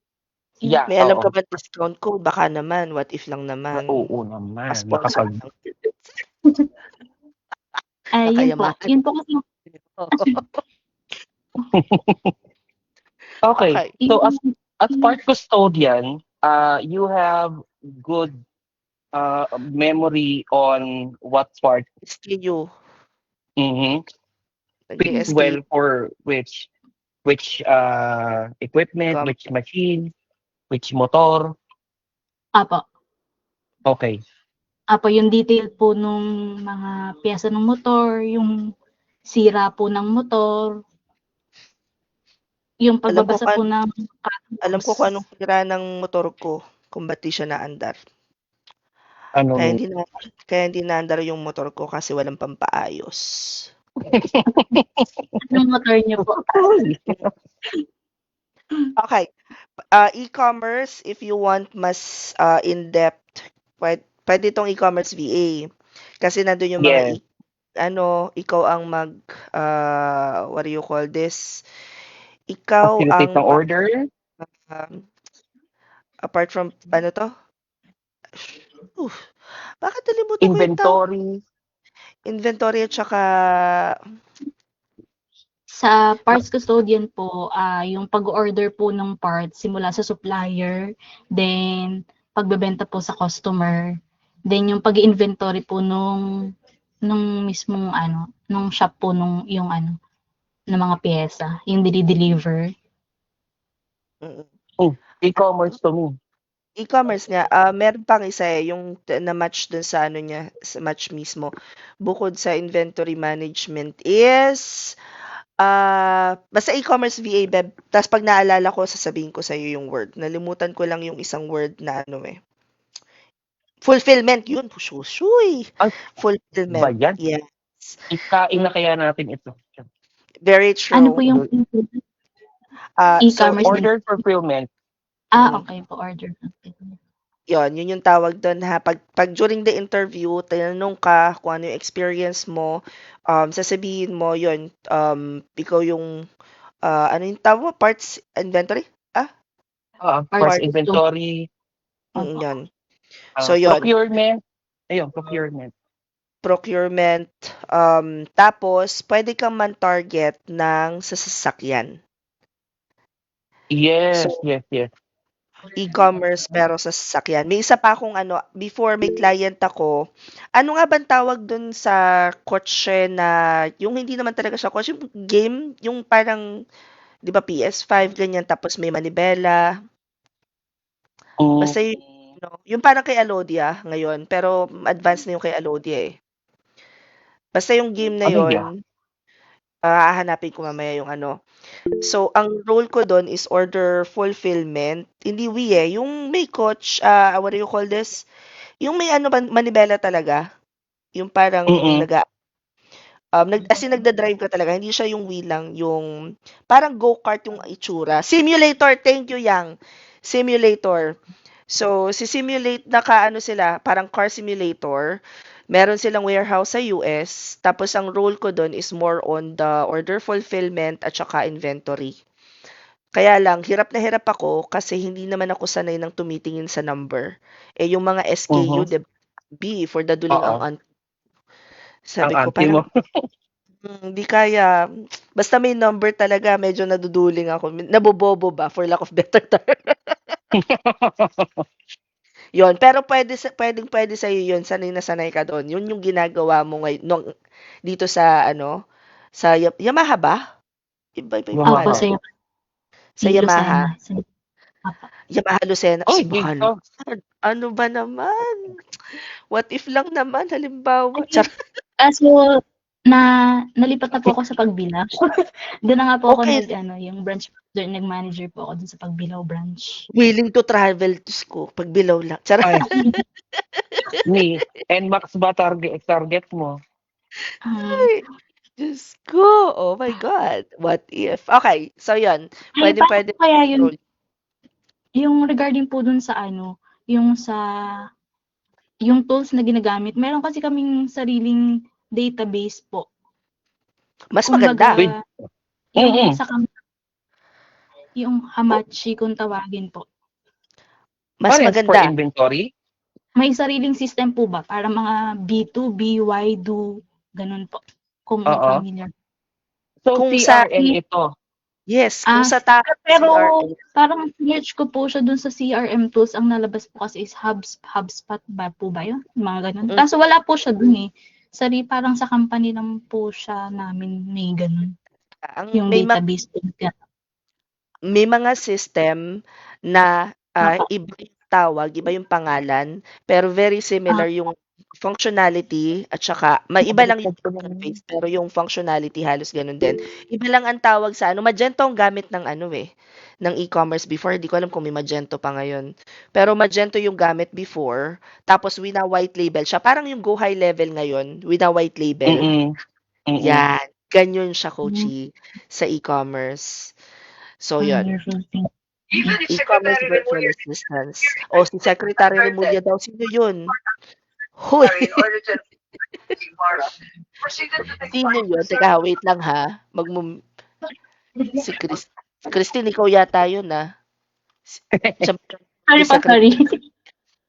Yeah, May alam ka ba discount code? Baka naman. What if lang naman? Oo naman. Sponsor lang. Yun po kasi. Okay. So as part custodian, you have good memory on what part SKU. Fits well for which equipment, which machine, which motor. Apo. Okay. Apo, yung detail po nung mga piyesa ng motor, yung sira po ng motor, yung pagbabasa po ng alam ko kung anong sira ng motor ko, kung ba't di siya naandar. Kaya hindi naandar yung motor ko kasi walang pampaayos. Anong motor niyo po? Okay. E-commerce, if you want mas in-depth, pwede itong e-commerce VA. Kasi nandun yung mga ikaw ang what do you call this? Ikaw ang order? Apart from, bakit nalimutan ko yung inventory at saka sa parts custodian po, yung pag-order po ng parts simula sa supplier, then pagbebenta po sa customer, then yung pag-inventory po nung mismong nung shop po ng mga piyesa, yung deliver. E-commerce to me. E-commerce nga, meron pang isa yung na-match dun sa niya, sa match mismo. Bukod sa inventory management is basta e-commerce VA, Beb. Tapos pag naalala ko, sasabihin ko sa iyo yung word. Nalimutan ko lang yung isang word na fulfillment, yun. Pushuy. Fulfillment. Ba yan? Yes. Ikain na kaya natin ito. Very true. Ano po yung e-commerce? Order fulfillment. Okay po, order fulfillment. Yun yung tawag doon ha. Pag during the interview, tinanong ka kung ano yung experience mo, sasabihin mo yun, ikaw yung, ano yung tawag? Parts inventory? Parts inventory. Yun. So yun. Procurement. Ayun, procurement. Procurement. Tapos, pwede kang man-target ng sasakyan. Yes, yes. E-commerce pero sa sasakyan. May isa pa akong before may client ako, ano nga bang tawag dun sa kotse na, yung hindi naman talaga siya kotse, yung game, yung parang, di ba PS5, ganyan, tapos may manibela. Basta yung parang kay Alodia ngayon, pero advanced na yung kay Alodia eh. Basta yung game na yun, hahanapin ko mamaya yung So, ang role ko doon is order fulfillment. Hindi yung may coach, what do you call this? Yung may manibela talaga. Yung parang nagda-drive ka talaga. Hindi siya yung wheel lang. Yung parang go-kart yung itsura. Simulator, thank you, Yang. Simulator. So, si simulate sila, parang car simulator. Meron silang warehouse sa US, tapos ang role ko doon is more on the order fulfillment at saka inventory. Kaya lang, hirap na hirap ako kasi hindi naman ako sanay ng tumitingin sa number. Yung mga SKU, B for daduling ang Oo. aunt. Sabi Ang ko, auntie mo. parang hindi kaya. Basta may number talaga, medyo naduduling ako. Nabobobo ba, for lack of better term. Yon, pero pwede sa'yo yun, sanay na sanay ka doon. Yun yung ginagawa mo ngayon, dito sa, sa Yamaha ba? Iba yung Opo, pangalan. Sa Lucena. Yamaha. Opo. Yamaha Lucena. Oh, Ay, baka naman. Ano ba naman? What if lang naman, halimbawa. So, nalipat na po ako sa Pagbilao. Doon na nga po ako yung branch nag-manager po ako dun sa Pagbilao branch. Willing to travel to school. Pagbilao lang. Ay. NMAX ba target mo? Ay, Diyos ko. Oh my God. What if? Okay. So, yun. Pwede. Kaya yun, yung regarding po dun sa yung tools na ginagamit, meron kasi kaming sariling database po. Mas maganda. Yung Hamachi kung tawagin po. Mas maganda. For inventory? May sariling system po ba? Para mga B2, BY, do, ganun po. Kung familiar. So, kung CRM ito? Yes. Kung sa pero CRM. parang search ko po siya dun sa CRM tools. Ang nalabas po kasi is HubSpot ba po ba yun? Mga ganun. Kaso wala po siya dun eh. Parang sa company lang po siya namin may ganun. Yung database po. May mga system na iba yung tawag, iba yung pangalan, pero very similar yung functionality at saka maiba lang yung interface pero yung functionality halos ganun din. Iba lang ang tawag sa Magento ang gamit ng ng e-commerce before. Hindi ko alam kung may Magento pa ngayon. Pero Magento yung gamit before, tapos wina-white label siya. Parang yung Go High Level ngayon, wina-white label. Yan. Ganyan siya, Coachy, sa e-commerce. So, yun. E-commerce virtual assistants. O, si Secretary Remulla daw. Sino yun? Hoy! Sino yun? Teka, wait lang ha. Si Christine, ikaw yata yun Sorry.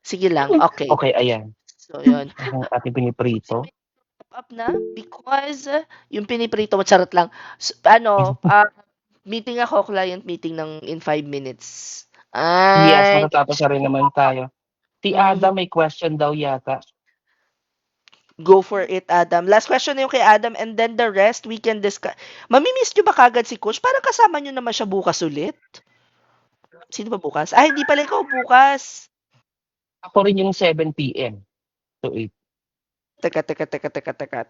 Sige lang. Okay. Okay, ayan. So, yun. Ang ating piniprito. Up na because yung piniprito mo, charot lang. So, meeting ako, client meeting in 5 minutes. Yes, matatapos na rin naman tayo. Si Adam may question daw yata. Go for it, Adam. Last question na yung kay Adam and then the rest we can discuss. Mamimiss nyo ba kagad si Coach? Parang kasama nyo naman siya bukas ulit. Sino ba bukas? Hindi pala ikaw bukas. Ako rin yung 7 p.m. to 8. Teka.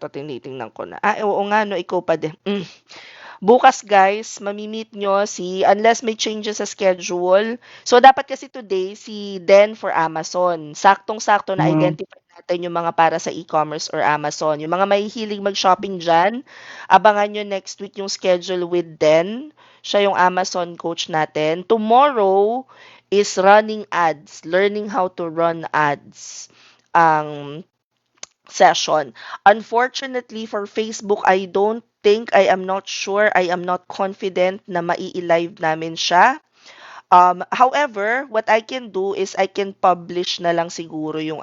Tinitingnan ko na. Oo nga, no, ikaw pa din. Bukas, guys, mamimit nyo unless may changes sa schedule. So, dapat kasi today, si Den for Amazon. Saktong-sakto na identify natin yung mga para sa e-commerce or Amazon. Yung mga mahihilig mag-shopping dyan, abangan nyo next week yung schedule with Den. Siya yung Amazon coach natin. Tomorrow is running ads. Learning how to run ads. Ang session. Unfortunately, for Facebook, I am not sure, I am not confident na mai-live namin siya. However, what I can do is I can publish na lang siguro yung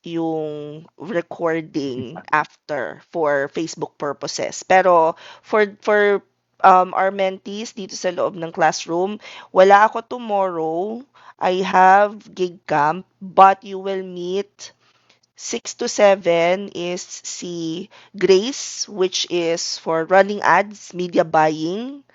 yung recording after for Facebook purposes. Pero for our mentees dito sa loob ng classroom, wala ako tomorrow. I have gig camp, but you will meet 6 to 7 is si Grace, which is for running ads, media buying.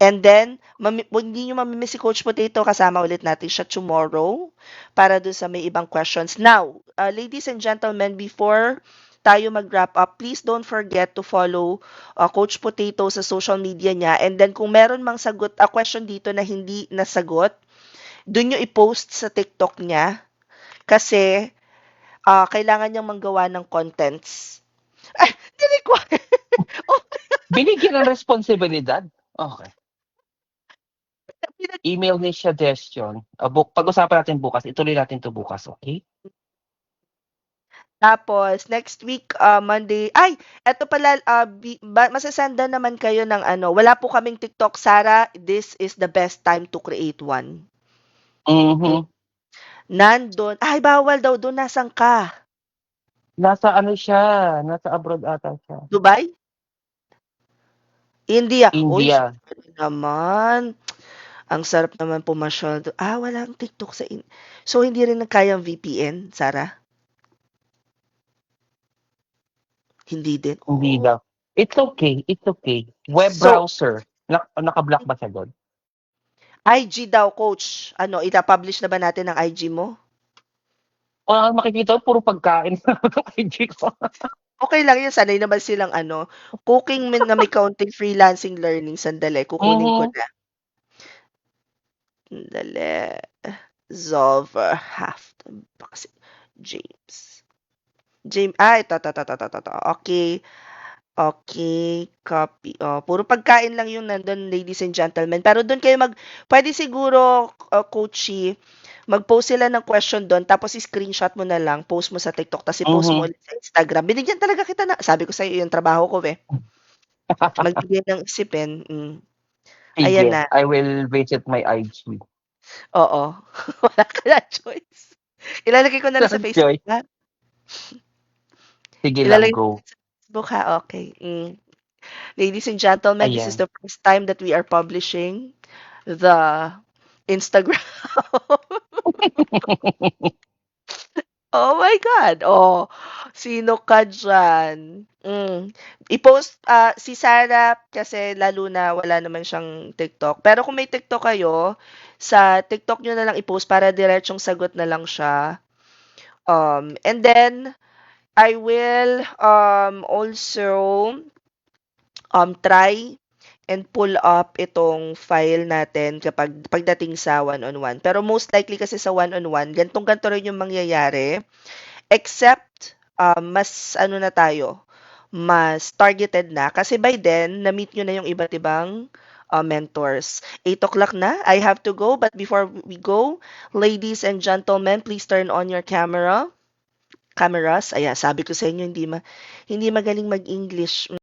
And then, hindi nyo mamimiss si Coach Potato, kasama ulit natin siya tomorrow para doon sa may ibang questions. Now, ladies and gentlemen, before tayo mag-wrap up, please don't forget to follow Coach Potato sa social media niya. And then, kung meron mang question dito na hindi nasagot, doon nyo i-post sa TikTok niya kasi kailangan niyang manggawa ng contents. Dili ko. Binigyan ng responsibilidad? Okay. email ni suggestion. Pag-usapan natin bukas. Ituloy natin to bukas, okay? Tapos, next week, Monday, eto pala, masasanda naman kayo ng ano, wala po kaming TikTok, Sarah, this is the best time to create one. Nandun, bawal daw doon, nasan ka? Nasa ano siya, nasa abroad ata siya. Dubai? India. Uy, India. naman. Ang sarap naman pumasyal. Walang TikTok sa So, hindi rin kayang VPN, Sarah? Hindi din. Hindi daw. It's okay. It's okay. Web So, browser. Naka-block ba siya doon? IG daw, coach. Ano, ita-publish na ba natin ang IG mo? Makikita ko, puro pagkain sa IG ko. Okay lang yun. Sanay naman silang cooking na may counting freelancing learning. Sandali, kukunin ko na. Sandali. Zolver kasi James. Ito. Okay. Okay, copy. Puro pagkain lang yung nandun, ladies and gentlemen. Pero doon kayo pwede siguro, Coachy, mag-post sila ng question doon, tapos screenshot mo na lang, post mo sa TikTok, tapos i-post mo ulit sa Instagram. Binigyan talaga kita sabi ko sa'yo, yung trabaho ko, Magbigay ng isipin. Ayan na. I will visit my IG. Oo. Wala ka na choice. Ilalagay ko na lang sa Facebook, ha? Sige lang, go. Facebook, ha? Okay. Ladies and gentlemen, Ayan. This is the first time that we are publishing the Instagram. Oh my God. Sino ka dyan? I-post, si Sarah, kasi lalo na wala naman siyang TikTok. Pero kung may TikTok kayo, sa TikTok nyo na lang i-post para diretsong sagot na lang siya. And then, I will also try and pull up itong file natin pagdating sa one-on-one. Pero most likely kasi sa one-on-one, gantong-ganto rin yung mangyayari. Except, mas mas targeted na. Kasi by then, na-meet nyo na yung iba't ibang mentors. 8 o'clock na. I have to go. But before we go, ladies and gentlemen, please turn on your cameras. Ayan, sabi ko sa inyo, hindi magaling mag-English.